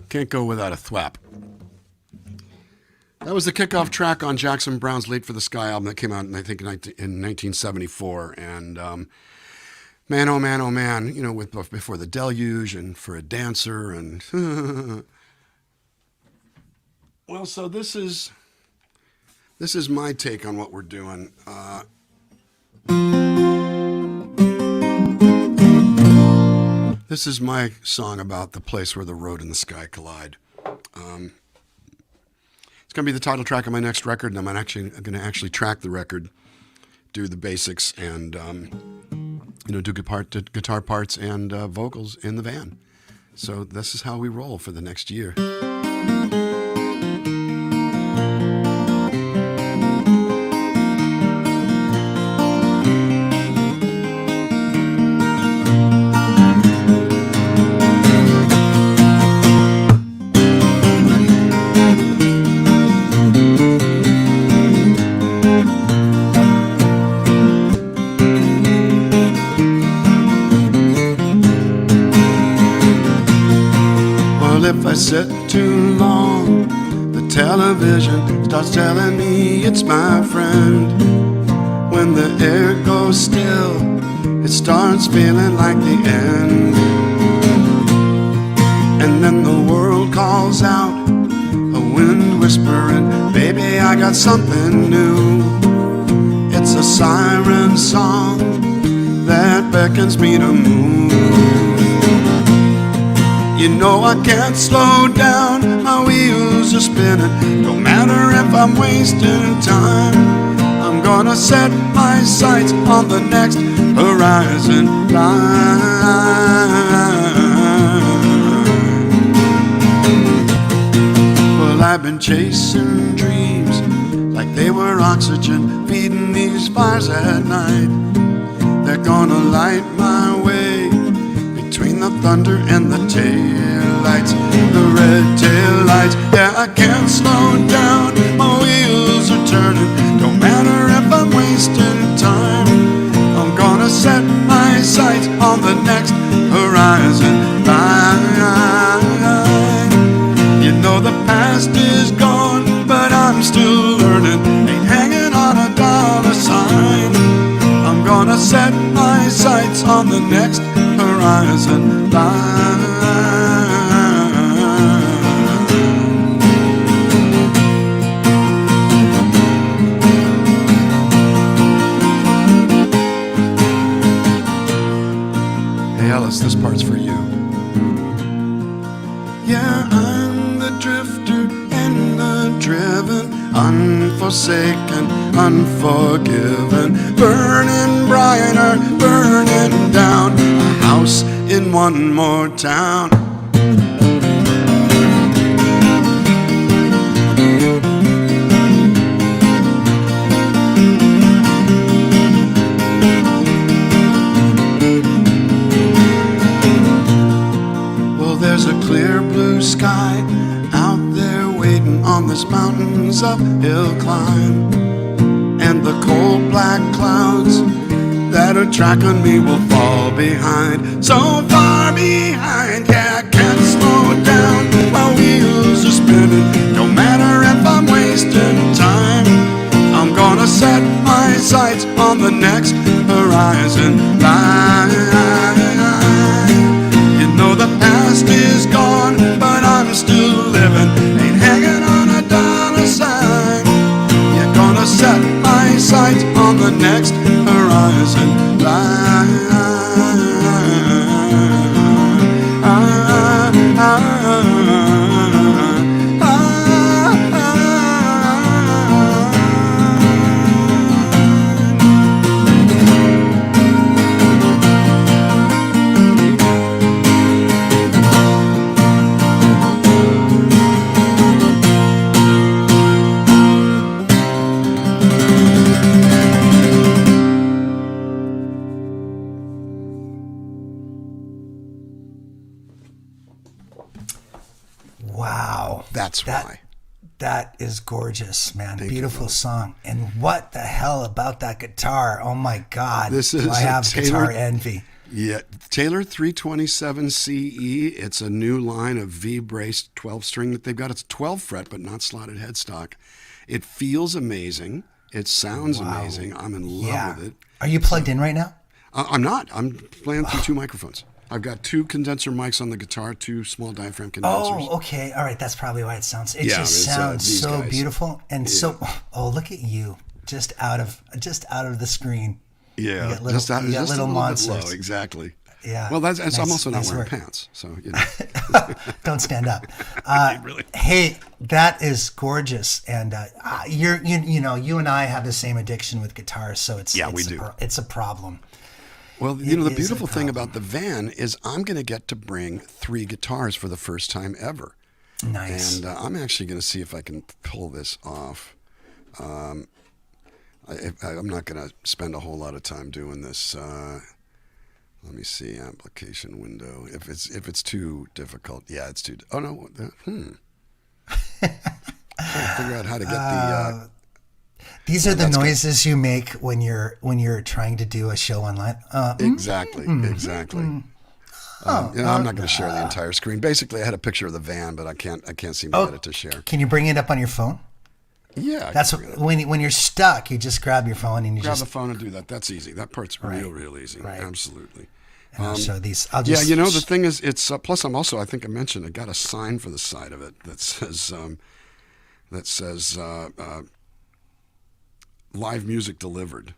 Can't go without a thwap. That was the kickoff track on Jackson Browne's Late for the Sky album that came out, I think, in 1974. And man, oh man, oh man, you know, with Before the Deluge and For a Dancer and well, so this is my take on what we're doing. This is my song about the place where the road and the sky collide. It's going to be the title track of my next record, and I'm going to actually track the record, do the basics, and do guitar parts and vocals in the van. So this is how we roll for the next year. If I sit too long, the television starts telling me it's my friend. When the air goes still, it starts feeling like the end. And then the world calls out, a wind whispering, baby, I got something new. It's a siren song that beckons me to move. You know I can't slow down, my wheels are spinning. No matter if I'm wasting time, I'm gonna set my sights on the next horizon line. Well, I've been chasing dreams like they were oxygen, feeding these fires at night. They're gonna light my way between the thunder and the taillights, the red taillights. Yeah, I can't slow down, my wheels are turning. Don't matter if I'm wasting time. I'm gonna set my sights on the next horizon line. You know the past is gone, but I'm still learning. Ain't hanging on a dollar sign. I'm gonna set my sights on the next horizon line. Hey Ellis, this part's for you. Yeah, I'm the drifter and the driven, unforsaken, unforgiven, burning brighter, burning down, a house in one more town. Well, there's a clear blue sky out there waiting on this mountain's uphill climb, and the cold black clouds that are tracking me will fall behind, so far behind. Yeah, I can't slow down, my wheels are spinning. No matter if I'm wasting time, I'm gonna set my sights on the next horizon line. You know the past is gone, but I'm still living. Ain't hanging on a dollar sign. You're gonna set my sights on the next horizon line. Wow. That's why. That is gorgeous, man. Thank Beautiful you, song. And what the hell about that guitar? Oh my God. This is Do I have Taylor- guitar envy. Yeah, Taylor 327 CE. It's a new line of V-braced 12-string that they've got. It's 12 fret, but not slotted headstock. It feels amazing. It sounds amazing. I'm in love with it. Are you plugged in right now? I'm not. I'm playing through two microphones. I've got two condenser mics on the guitar, two small diaphragm condensers. Oh, okay. All right. That's probably why it sounds. It Yeah, just it's, sounds these so guys. beautiful and so. Oh, look at you! Just out of the screen. Yeah, You got little, just, you got just little a little monsters. bit low, exactly. Yeah. Well, I'm Nice- also not nice wearing work. pants, so you know. Don't stand up. Really. Hey, that is gorgeous, and you know you and I have the same addiction with guitars, so it's Yeah, we do. It's a problem. Well, you know, the It is a beautiful thing problem. about the van is I'm going to get to bring 3 guitars for the first time ever. Nice. And I'm actually going to see if I can pull this off. I'm not going to spend a whole lot of time doing this. Let me see, application window. If it's too difficult, yeah, it's too. Oh no, Trying to figure out how to get the. These are the noises you make when you're trying to do a show online. Exactly. You know, I'm not going to share the entire screen. Basically, I had a picture of the van, but I can't seem to get it to share. Can you bring it up on your phone? Yeah, That's when you're stuck. You just grab your phone and you grab just. the phone and do that. That's easy. That part's real easy. Right. Absolutely. And I'll show these. I'll Yeah, just, you know, the thing is, it's plus I think I mentioned I got a sign for the side of it that says live music delivered.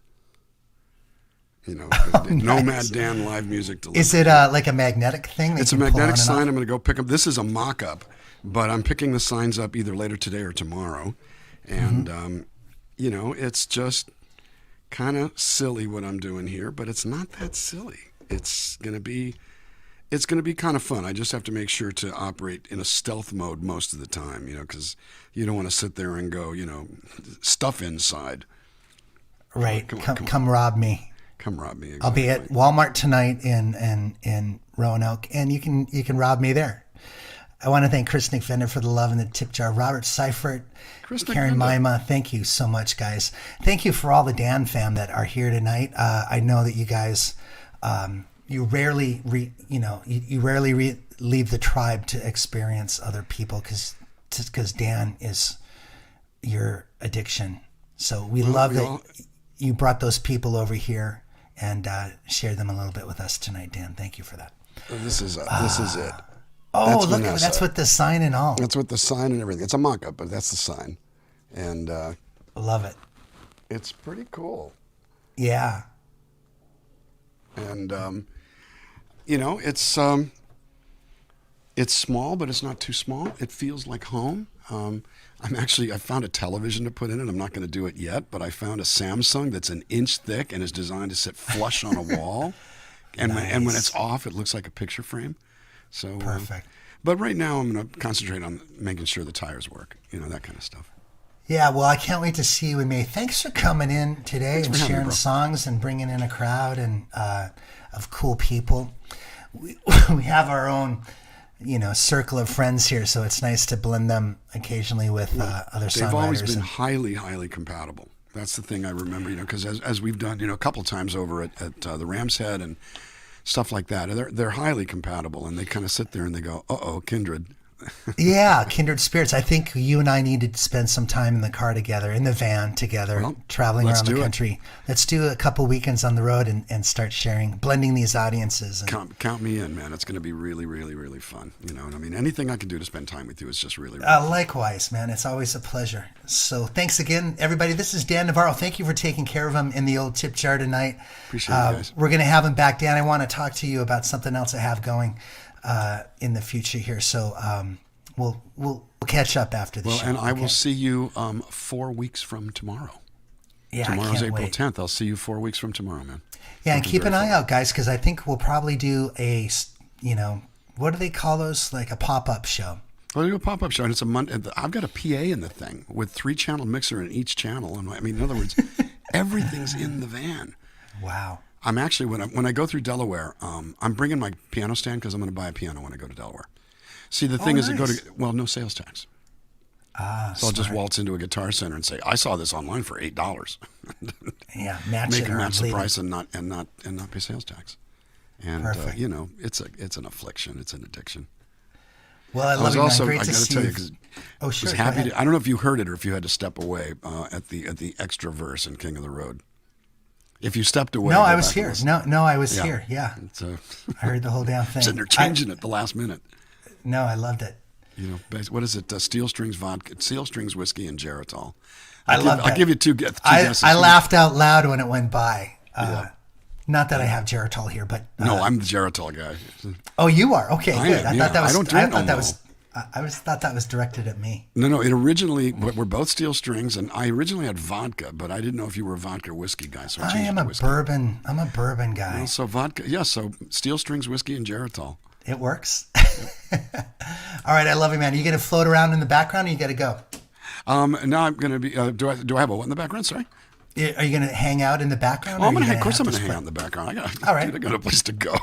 You know, Nomad Dan live music delivered. Is it like a magnetic thing? That It's a you can pull magnetic on and sign. off? I'm going to go pick up. This is a mock-up, but I'm picking the signs up either later today or tomorrow. And, you know, it's just kind of silly what I'm doing here, but it's not that silly. It's gonna be kind of fun. I just have to make sure to operate in a stealth mode most of the time, because you don't want to sit there and go, stuff inside. Right. Come rob me. Come rob me. Exactly. I'll be at Walmart tonight in Roanoke, and you can rob me there. I want to thank Chris Nick Fender for the love and the tip jar. Robert Seifert, Karen Mima, thank you so much, guys. Thank you for all the Dan fam that are here tonight. I know that you guys, you rarely leave the tribe to experience other people because Dan is your addiction. So we love that you brought those people over here and shared them a little bit with us tonight, Dan. Thank you for that. This is it. Oh, look, that's with the sign and all. That's with the sign and everything. It's a mock-up, but that's the sign. And love it. It's pretty cool. Yeah. And it's small, but it's not too small. It feels like home. I found a television to put in it. I'm not going to do it yet, but I found a Samsung that's an inch thick and is designed to sit flush on a wall. And nice. when it's off, it looks like a picture frame. So perfect. But right now, I'm going to concentrate on making sure the tires work. That kind of stuff. Yeah, well, I can't wait to see you in May. Thanks for coming in today and sharing songs and bringing in a crowd and of cool people. We have our own, circle of friends here, so it's nice to blend them occasionally with other songwriters. They've always been highly, highly compatible. That's the thing I remember, because as we've done, a couple times over at the Ram's Head and stuff like that, they're highly compatible, and they kind of sit there and they go, uh-oh, kindred. Yeah, kindred spirits. I think you and I need to spend some time in the car together, in the van together, traveling around the country. Let's do a couple weekends on the road and start sharing, blending these audiences. And count me in, man. It's going to be really, really, really fun. You know what I mean? Anything I can do to spend time with you is just really, really likewise, man. It's always a pleasure. So thanks again, everybody. This is Dan Navarro. Thank you for taking care of him in the old tip jar tonight. Appreciate it, guys. We're going to have him back. Dan, I want to talk to you about something else I have going in the future here. So we'll catch up after the show. And I will see you 4 weeks from tomorrow. Yeah, tomorrow's I can't April wait. 10th. I'll see you 4 weeks from tomorrow, man. Yeah, and keep an eye out, guys, because I think we'll probably do a, what do they call those? Like a pop-up show. Well, we do a pop-up show, and it's a Monday. I've got a PA in the thing with 3-channel mixer in each channel. And in other words, everything's in the van. Wow. I'm actually, when I go through Delaware, I'm bringing my piano stand because I'm going to buy a piano when I go to Delaware. See, the thing is, nice. no sales tax. So I'll just waltz into a Guitar Center and say, I saw this online for $8. Yeah, make it match the price and not pay sales tax. And perfect. It's an affliction, it's an addiction. Well, I love it. Great I to got to see tell you, you. because Oh, sure. I was happy. I don't know if you heard it or if you had to step away at the extra verse in King of the Road. If you stepped away, no, I was here. No, I was here. Yeah, I heard the whole damn thing. Sitting there changing it at the last minute. No, I loved it. What is it? Steel Strings vodka, Steel Strings whiskey, and Geritol. I'll give you two guesses. I laughed out loud when it went by. Not that I have Geritol here, but no, I'm the Geritol guy. Oh, you are? Okay, good. I thought that was. I thought that was directed at me. No. It originally, we're both Steel Strings, and I originally had vodka, but I didn't know if you were a vodka whiskey guy, so I changed it to whiskey. I'm a bourbon guy. Well, so vodka, so Steel Strings whiskey and Geritol. It works. All right, I love you, man. Are you going to float around in the background, or you got to go? Now I'm going to be. Do I have a what in the background? Sorry. Are you going to hang out in the background? Of course I'm going to hang out in the background. I got a place to go.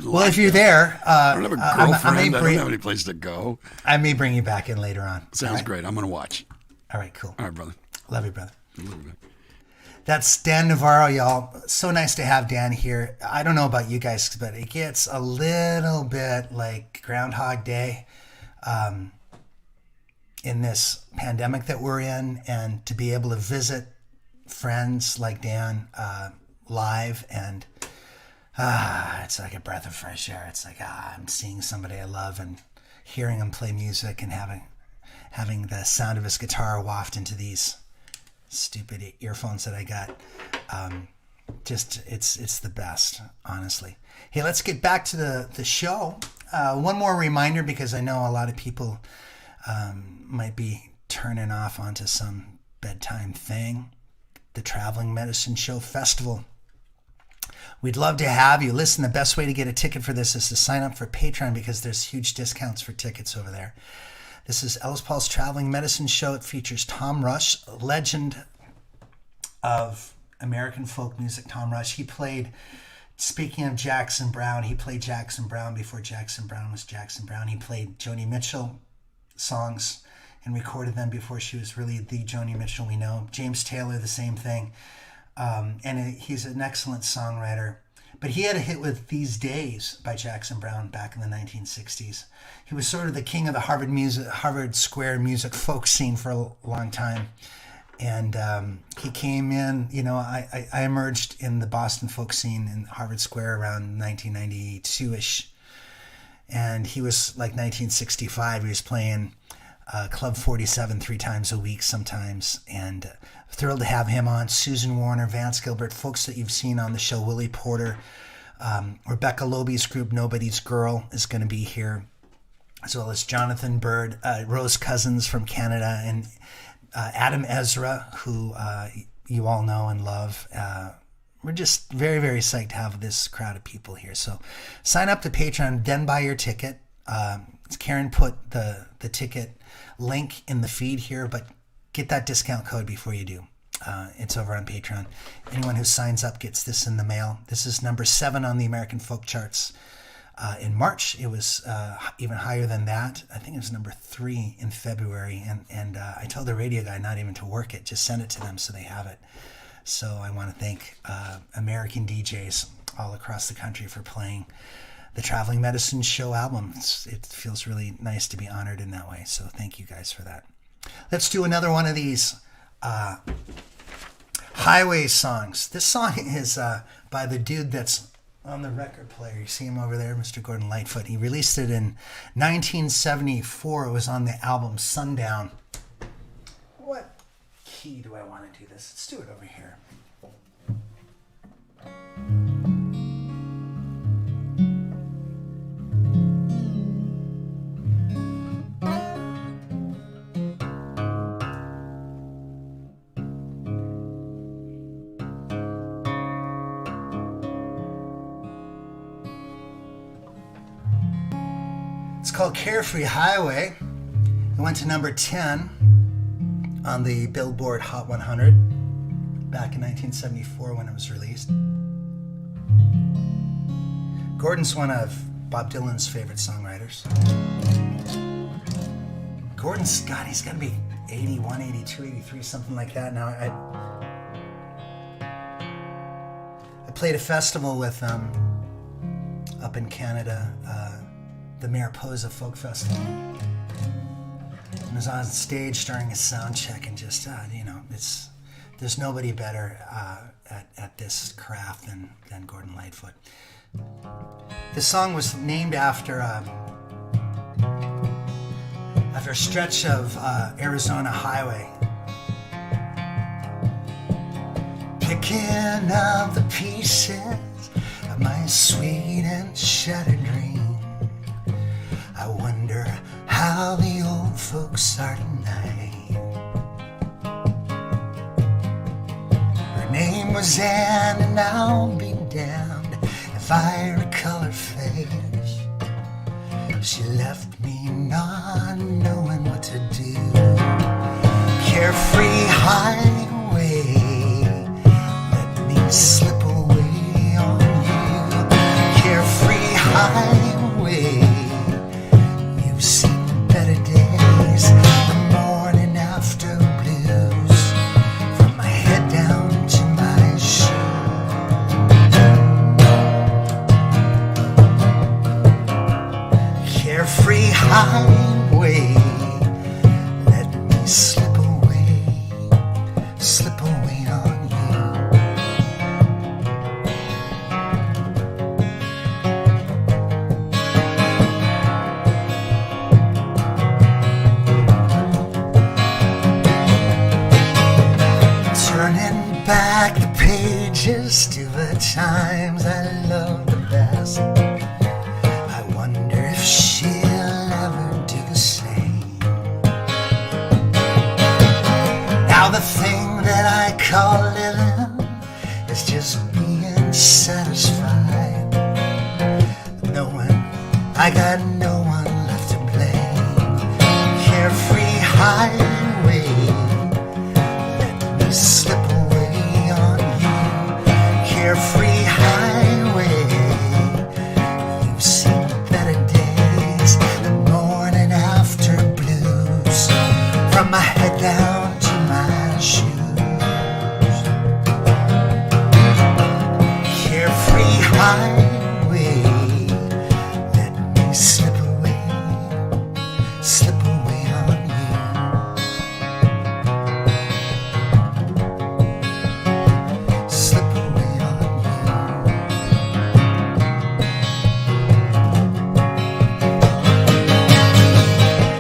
Well, if you're there, I don't have a girlfriend. I don't have any place to go. I may bring you back in later on. Sounds great. I'm going to watch. All right, cool. All right, brother. Love you, brother. That's Dan Navarro, y'all. So nice to have Dan here. I don't know about you guys, but it gets a little bit like Groundhog Day in this pandemic that we're in, and to be able to visit friends like Dan live, and it's like a breath of fresh air. It's like I'm seeing somebody I love and hearing him play music and having the sound of his guitar waft into these stupid earphones that I got. It's the best, honestly. Hey, let's get back to the show. One more reminder, because I know a lot of people might be turning off onto some bedtime thing. the Traveling Medicine Show Festival. We'd love to have you. Listen, the best way to get a ticket for this is to sign up for Patreon because there's huge discounts for tickets over there. This is Ellis Paul's Traveling Medicine Show. It features Tom Rush, legend of American folk music. Tom Rush. He played, speaking of Jackson Browne, he played Jackson Browne before Jackson Browne was Jackson Browne. He played Joni Mitchell songs and recorded them before she was really the Joni Mitchell we know. James Taylor, the same thing. And he's an excellent songwriter. But he had a hit with These Days by Jackson Browne back in the 1960s. He was sort of the king of the Harvard Square music folk scene for a long time. And he came in, you know, I emerged in the Boston folk scene in Harvard Square around 1992-ish. And he was like 1965. He was playing Club 47 3 times a week sometimes. And thrilled to have him on. Susan Warner, Vance Gilbert, folks that you've seen on the show. Willie Porter, Rebecca Loebe's group Nobody's Girl is going to be here, as well as Jonathan Bird, Rose Cousins from Canada, and Adam Ezra, who you all know and love. We're just very, very psyched to have this crowd of people here. So sign up to Patreon, then buy your ticket. Karen put the ticket link in the feed here, but get that discount code before you do. It's over on Patreon. Anyone who signs up gets this in the mail. This is number 7 on the American folk charts. In March, it was even higher than that. I think it was number 3 in February. And I told the radio guy not even to work it, just send it to them so they have it. So I want to thank American DJs all across the country for playing the Traveling Medicine Show album. It feels really nice to be honored in that way. So thank you guys for that. Let's do another one of these highway songs. This song is by the dude that's on the record player. You see him over there, Mr. Gordon Lightfoot. He released it in 1974. It was on the album Sundown. What key do I want to do this? Let's do it over here. It's called Carefree Highway. It went to number 10 on the Billboard Hot 100 back in 1974 when it was released. Gordon's one of Bob Dylan's favorite songwriters. Gordon's, God, he's got to be 81, 82, 83, something like that now. I played a festival with them up in Canada, the Mariposa Folk Festival. I was on stage during a sound check and just, there's nobody better at this craft than Gordon Lightfoot. This song was named after a stretch of Arizona highway. Picking up the pieces of my sweet and shattered dream. I wonder how the old folks are tonight. Her name was Anne, and I'll be damned if I recall her face. She left me not knowing what to do. Carefree highway, let me slip away on you. Carefree highway, you've seen better days, the morning after blues, from my head down to my shoe. Carefree highway, let me slip away on you. Turning back the pages to the times I love the best. I wonder if she'll ever do the same. Now the thing that I call living is just being satisfied, knowing I got no one left to blame. Carefree highway, let me slip away on you. Carefree highway, you've seen better days, the morning after blues, from my head down to my shoes. Carefree highway, let me slip away on you. Slip away on you.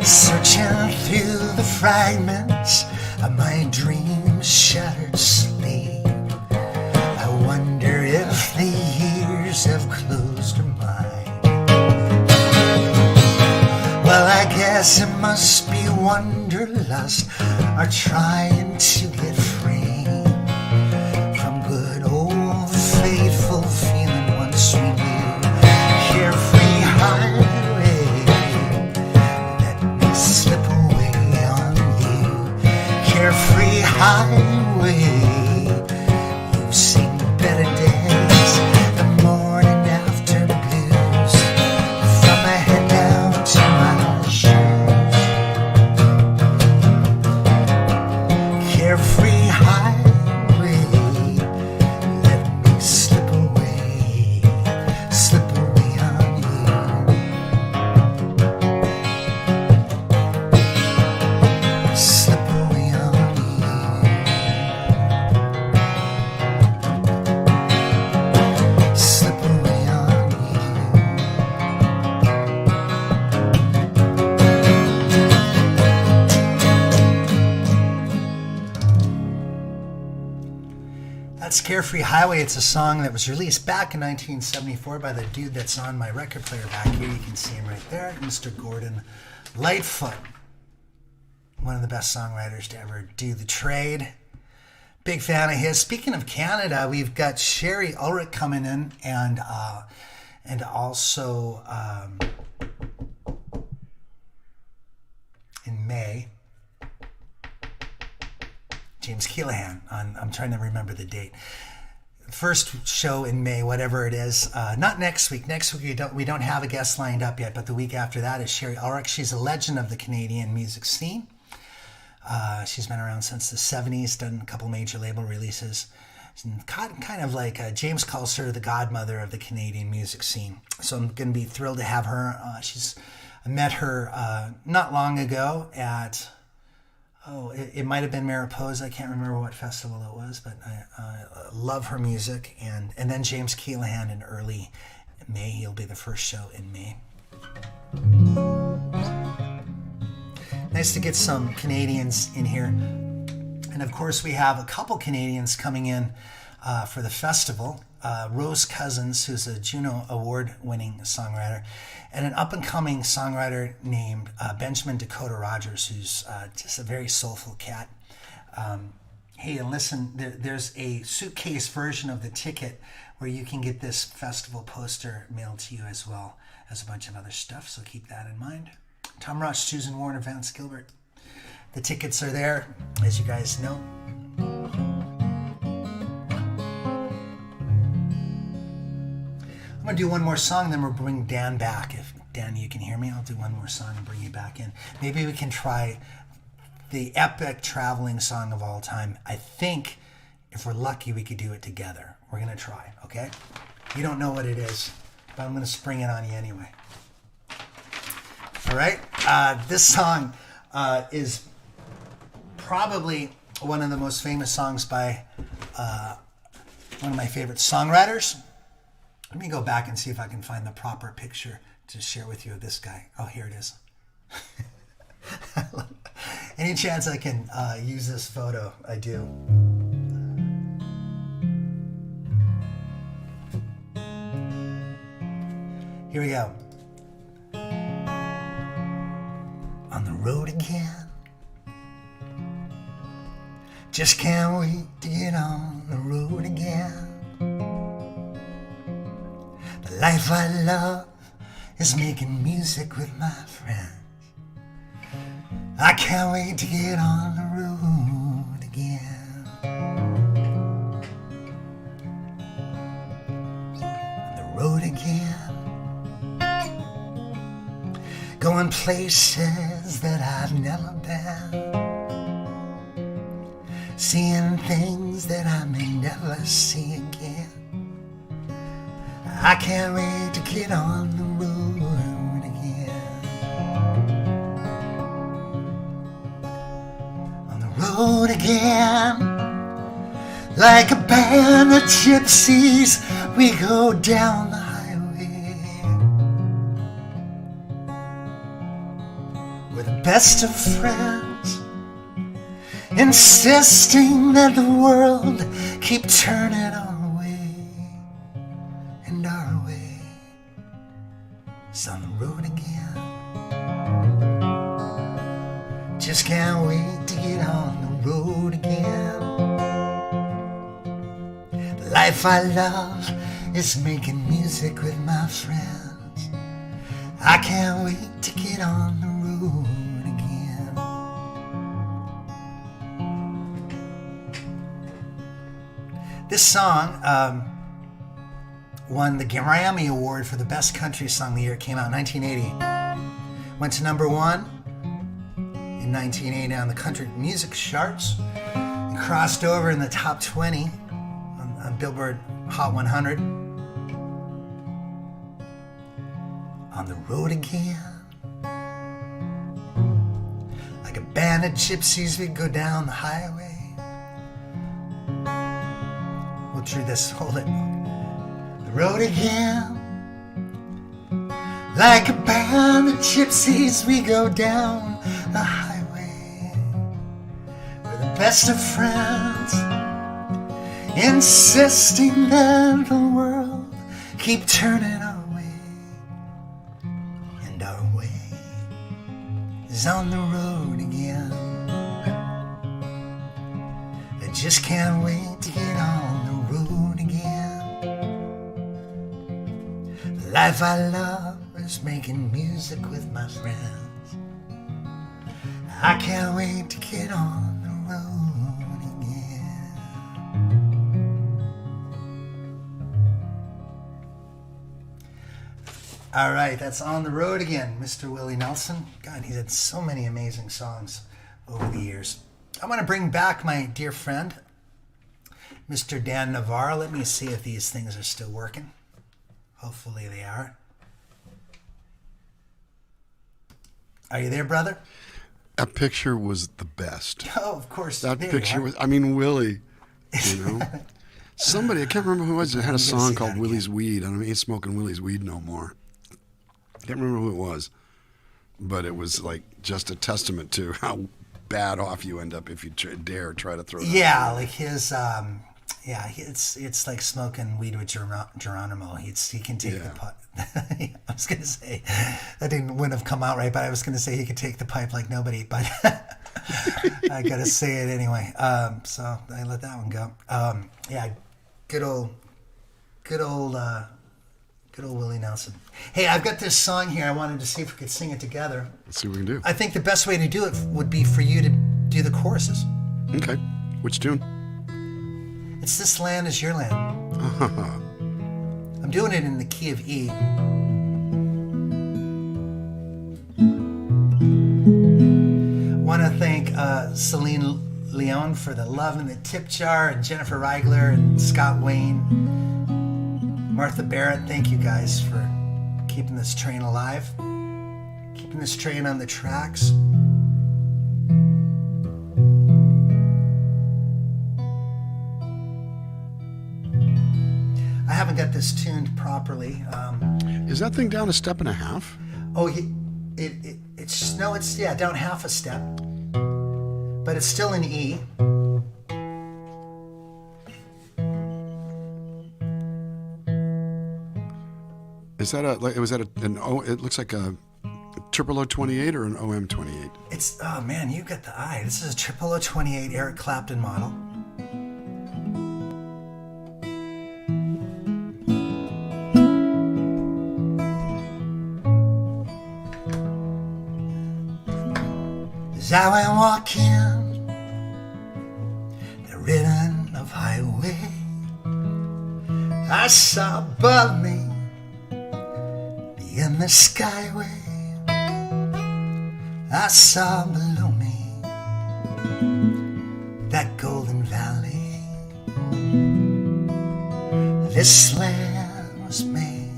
Searching through the fragments of my dream's shattered sleep, I wonder if the years have closed her mind. Well, I guess it must be wanderlust, or trying to get free from good old faithful feeling once we knew. Carefree highway, let me slip away on you. Carefree highway, you've seen better days, the morning after blues, from my head down to my shoes. Carefree highway, let me slip away on you. Slip away on you. Slip away on you. That's Carefree Highway. It's a song that was released back in 1974 by the dude that's on my record player back here. You can see him right there, Mr. Gordon Lightfoot. One of the best songwriters to ever do the trade. Big fan of his. Speaking of Canada, we've got Sherry Ulrich coming in, and also in May, James Keelahan. I'm trying to remember the date. First show in May, whatever it is. Not next week. Next week we don't have a guest lined up yet, but the week after that is Sherry Ulrich. She's a legend of the Canadian music scene. She's been around since the 70s, done a couple major label releases. Kind of like James calls her the godmother of the Canadian music scene. So I'm going to be thrilled to have her. I met her not long ago at, it might have been Mariposa. I can't remember what festival it was, but I love her music. And then James Keelahan in early May. He'll be the first show in May. Nice to get some Canadians in here. And of course, we have a couple Canadians coming in for the festival. Rose Cousins, who's a Juno Award-winning songwriter, and an up-and-coming songwriter named Benjamin Dakota Rogers, who's just a very soulful cat. Hey, and listen, there's a suitcase version of the ticket where you can get this festival poster mailed to you, as well as a bunch of other stuff, so keep that in mind. Tom Ross, Susan Warner, Vance Gilbert. The tickets are there, as you guys know. I'm going to do one more song, then we'll bring Dan back. If Dan, you can hear me, I'll do one more song and bring you back in. Maybe we can try the epic traveling song of all time. I think if we're lucky, we could do it together. We're going to try, okay? You don't know what it is, but I'm going to spring it on you anyway. All right? This song is probably one of the most famous songs by one of my favorite songwriters. Let me go back and see if I can find the proper picture to share with you of this guy. Oh, here it is. Any chance I can use this photo, I do. Here we go. On the road again, Just can't wait to get on the road again. The life I love is making music with my friends. I can't wait to get on the road again. On the road again. Going places that I've never been. Seeing things that I may never see again. I can't wait to get on the road again. On the road again. Like a band of gypsies, we go down the highway. We're the best of friends, insisting that the world keep turning our way, and our way is on the road again. Just can't wait to get on the road again. The life I love is making music with my friends. I can't wait to get on the road again. This song won the Grammy Award for the Best Country Song of the Year. It came out in 1980. Went to number 1 in 1980 on the country music charts and crossed over in the top 20 on Billboard Hot 100. On the road again. Like a band of gypsies, we go down the highway. We'll do this, hold it. The road again. Like a band of gypsies, we go down the highway. We're the best of friends, insisting that the world keep turning our way, and our way is on the road again. I just can't wait to get on the road again. The life I love is making music with my friends. I can't wait to get on the road again. All right, that's On the Road Again, Mr. Willie Nelson. God, he's had so many amazing songs over the years. I want to bring back my dear friend, Mr. Dan Navarro. Let me see if these things are still working. Hopefully they are. Are you there, brother? That picture was the best. Oh, of course. That there picture you are. was, I mean, Willie, you know. Somebody, I can't remember who it was, that had a I'm gonna song see called that Willie's Weed. I don't know, ain't smoking Willie's weed no more. Can't remember who it was. But it was like just a testament to how bad off you end up if you dare try to throw that. Yeah, like his, it's like smoking weed with Geronimo. He can take the pipe. I was going to say, that wouldn't have come out right, but I was going to say he could take the pipe like nobody, but I got to say it anyway. So I let that one go. Good old Willie Nelson. Hey, I've got this song here. I wanted to see if we could sing it together. Let's see what we can do. I think the best way to do it would be for you to do the choruses. Okay. Which tune? It's This Land Is Your Land. I'm doing it in the key of E. Want to thank Celine Leon for the love in the tip jar, and Jennifer Reigler and Scott Wayne, Martha Barrett. Thank you guys for keeping this train alive, keeping this train on the tracks. I haven't got this tuned properly. Is that thing down a step and a half? Oh, it's down half a step, but it's still in E. Is that it looks like a 0028 or an OM28? It's, oh man, you got the eye. This is a 0028 Eric Clapton model. As I went walking the ribbon of highway, I saw above me, in the skyway, I saw below me that golden valley. This land was made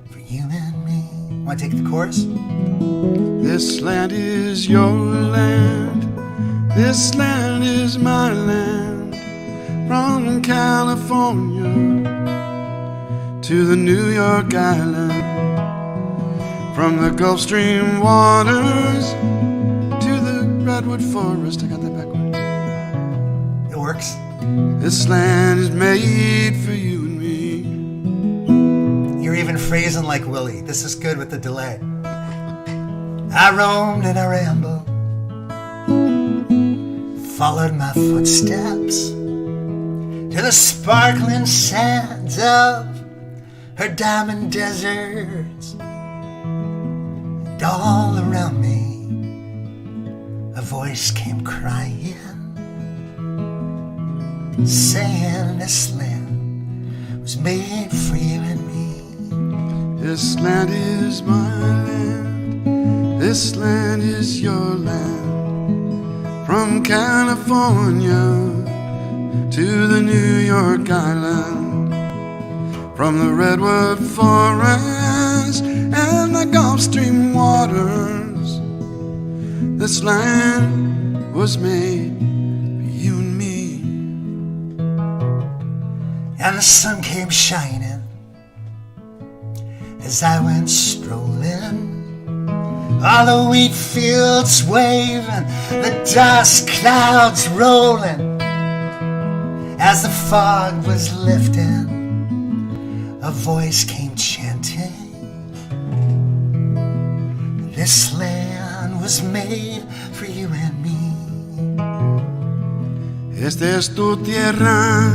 for you and me. Want to take the chorus? This land is your land. This land is my land. From California to the New York Island. From the Gulf Stream waters to the Redwood Forest. I got that backwards. It works. This land is made for you and me. You're even phrasing like Willie. This is good with the delay. I roamed and I rambled, followed my footsteps to the sparkling sands of her diamond deserts. And all around me, a voice came crying, saying this land was made for you and me. This land is my land. This land is your land. From California to the New York Island. From the Redwood Forest and the Gulf Stream waters. This land was made for you and me. And the sun came shining as I went strolling. All the wheat fields waving, the dust clouds rolling. As the fog was lifting, a voice came chanting. This land was made for you and me. Esta es tu tierra,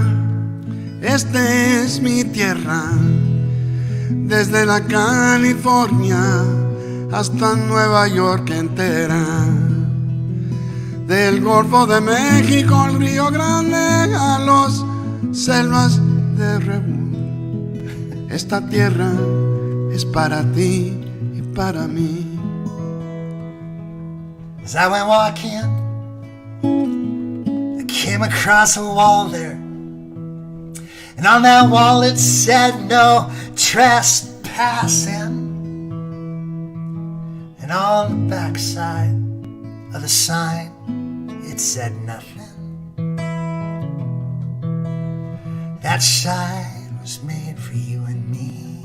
esta es mi tierra. Desde la California hasta Nueva York entera, del Golfo de México al Río Grande a los selvas de Redwood. Esta tierra es para ti y para mí. As I went walking, I came across a wall there, and on that wall it said no trespassing. And on the backside of the sign, it said nothing. That sign was made for you and me.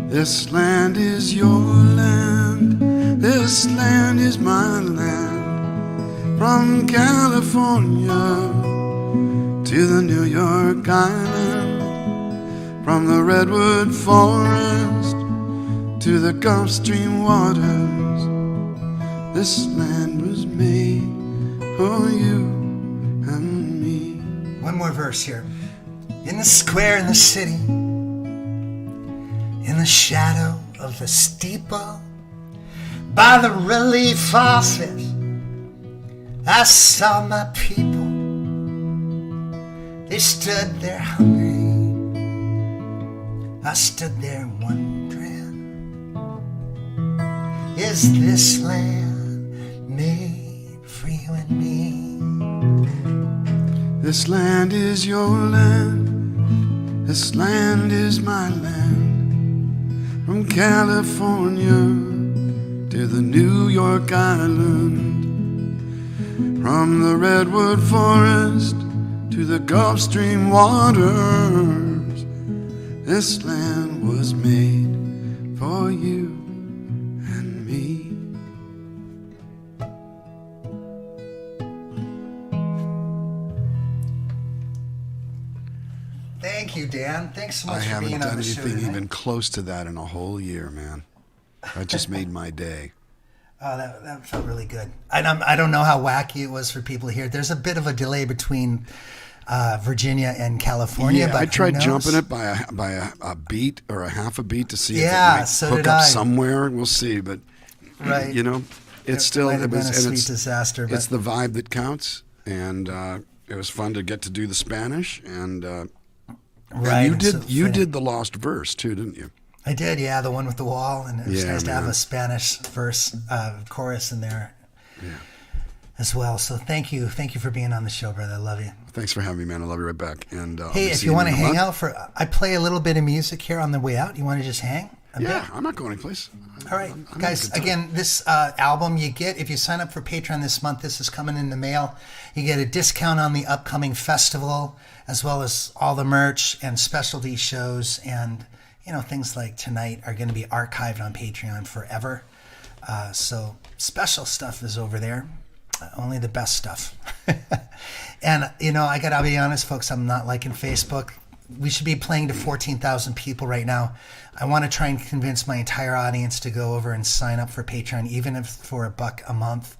This land is your land. This land is my land. From California to the New York Island. From the Redwood Forest to the Gulf Stream waters, this land was made for you and me. One more verse here. In the square in the city, in the shadow of the steeple, by the relief faucet, I saw my people. They stood there hungry. I stood there wondering, is this land made for you and me? This land is your land. This land is my land. From California to the New York Island. From the Redwood Forest to the Gulf Stream waters. This land was made for you and me. Thank you, Dan. Thanks so I much for haven't being done on the show anything tonight. even close to that in a whole year, man. That just made my day. Oh, that felt really good. I don't know how wacky it was for people here. There's a bit of a delay between Virginia and California. Yeah, but I tried who knows? jumping it by a beat or a half a beat to see if it Yeah, might so hook did up I. somewhere. We'll see, but Right. you know, it's still might have it been was a and sweet it's disaster. But it's the vibe that counts, and it was fun to get to do the Spanish, and right. you and did so you fitting. did the lost verse too, didn't you? I did, yeah, the one with the wall, and it was Yeah, nice to have man. a Spanish verse, chorus in there Yeah. as well. So thank you for being on the show, brother. I love you. Thanks for having me, man. I love you right back. And I'll Hey, be if seeing you want to in a hang month. out I play a little bit of music here on the way out. You want to just hang? A Yeah, bit? I'm not going anyplace. All right, I'm having guys. a good time. Again, this album you get if you sign up for Patreon this month. This is coming in the mail. You get a discount on the upcoming festival, as well as all the merch and specialty shows, and things like tonight are going to be archived on Patreon forever. So special stuff is over there. Only the best stuff. And I gotta be honest, folks. I'm not liking Facebook. We should be playing to 14,000 people right now. I want to try and convince my entire audience to go over and sign up for Patreon, even if for $1 a month.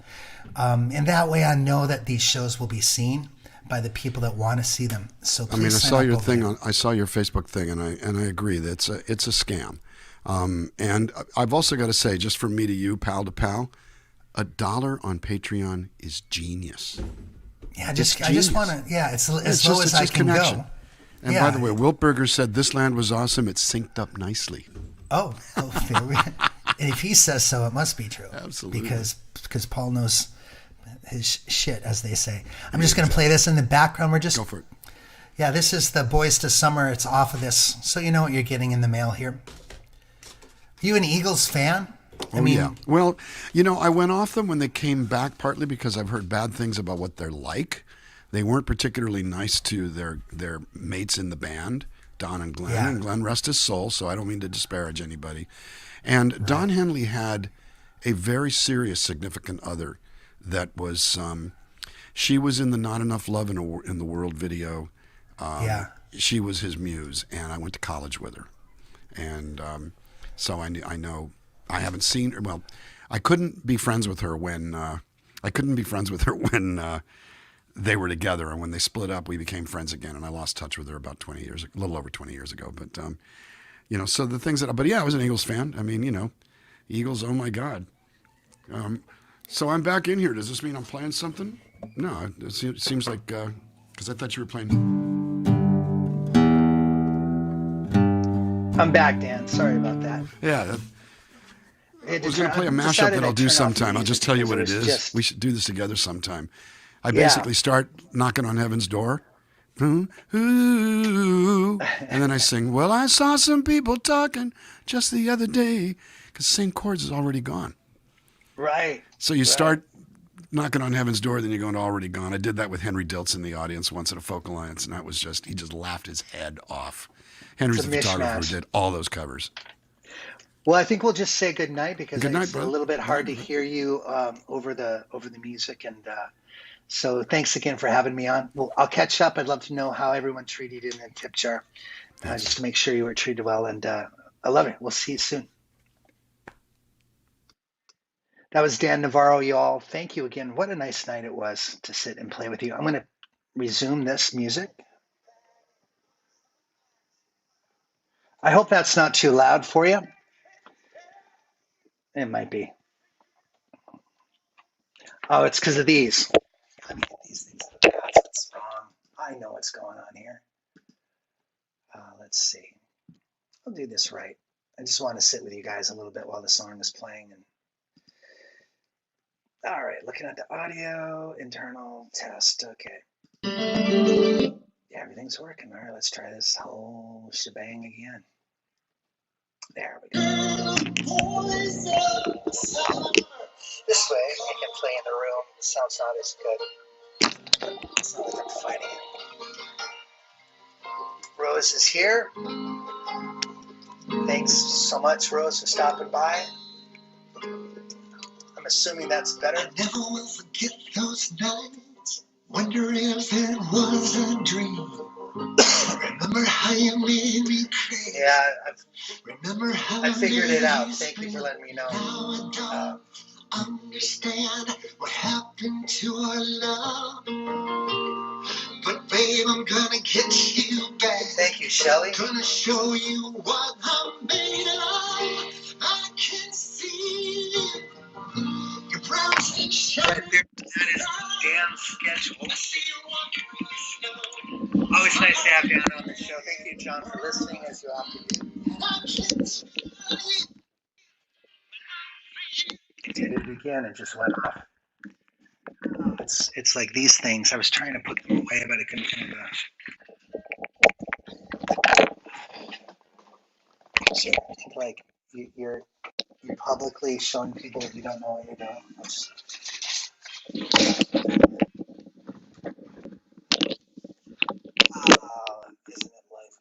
And that way I know that these shows will be seen by the people that want to see them. So please I mean, I sign saw up your over thing there. I saw your Facebook thing, and I agree that it's a scam. And I've also got to say, just from me to you, pal to pal, $1 on Patreon is genius. Yeah, I It's just want to, it's as low as I just can connection. go. And Yeah. by the way, Wiltberger said this land was awesome. It synced up nicely. Oh, there we And if he says so, it must be true. Absolutely. Because Paul knows his shit, as they say. I'm just going to play this in the background. Go for it. Yeah, this is the Boys to Summer. It's off of this. So you know what you're getting in the mail here. You an Eagles fan? Yeah. Well, I went off them when they came back, partly because I've heard bad things about what they're like. They weren't particularly nice to their mates in the band, Don and Glenn. Yeah. And Glenn rest his soul, so I don't mean to disparage anybody. And Don Henley had a very serious significant other that was, she was in the Not Enough Love in the World video. She was his muse, and I went to college with her. And so I know, I haven't seen her. Well, I couldn't be friends with her when they were together, and when they split up, we became friends again, and I lost touch with her about a little over 20 years ago. But so the things but yeah, I was an Eagles fan. I mean, Eagles, oh my God. So I'm back in here. Does this mean I'm playing something? No, it seems like because I thought you were playing. I'm back, Dan. Sorry about that. Yeah. I was going to play a mashup that I'll do sometime. I'll just tell you what it is. We should do this together sometime. I basically start knocking on heaven's door. Ooh, ooh, and then I sing, well, I saw some people talking just the other day, because the same chords is already gone. Right. So you start knocking on heaven's door, then you go into already gone. I did that with Henry Diltz in the audience once at a Folk Alliance, and that was he just laughed his head off. Henry's the photographer who did all those covers. Well, I think we'll just say good night, because it's brother. a little bit hard to hear you over the music, and so thanks again for having me on. Well, I'll catch up. I'd love to know how everyone treated you in the tip jar, just to make sure you were treated well. And I love it. We'll see you soon. That was Dan Navarro, y'all. Thank you again. What a nice night it was to sit and play with you. I'm going to resume this music. I hope that's not too loud for you. It might be. Oh, it's because of these. Let me get these things. That's wrong. I know what's going on here. Let's see. I'll do this right. I just want to sit with you guys a little bit while the song is playing. All right, looking at the audio, internal test. Okay. Yeah, everything's working. All right, let's try this whole shebang again. There we go. This way, I can play in the room. The sound's not as good. It's not like I'm fighting it. Rose is here. Thanks so much, Rose, for stopping by. I'm assuming that's better. I never will forget those nights, wondering if it was a dream. Remember how you made me crazy. Yeah, Remember I figured it out. Thank you for letting me know. Understand what happened to our love, but babe, I'm gonna get you back. Thank you, Shelly. Gonna show you what I'm made of. I can see your brown skin shine. Right there, that is Dan's schedule. Always nice to have Dan on the show. Thank you, John, for listening, as you often do. I did it again. It just went off. It's like these things. I was trying to put them away, but I couldn't find them. So, like you're publicly showing people that you don't know what you're doing. Isn't it like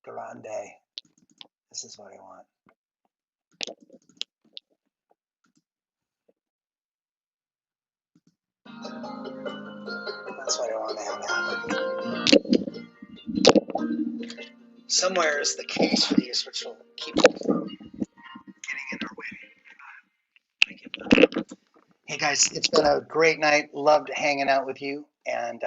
grande? This is what I want. That's what I want to have happen. Somewhere is the case for these, which will keep them from getting in our way. Hey guys, it's been a great night. Loved hanging out with you, and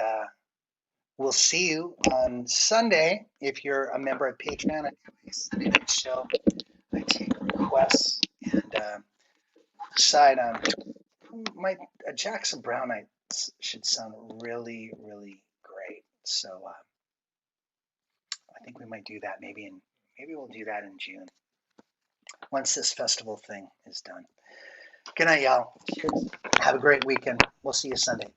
we'll see you on Sunday. If you're a member of Patreon, I do a Sunday night show. I take requests and decide on my Jackson Browne night should sound really, really great. So I think we might do that maybe we'll do that in June once this festival thing is done. Good night, y'all. Cheers. Have a great weekend. We'll see you Sunday.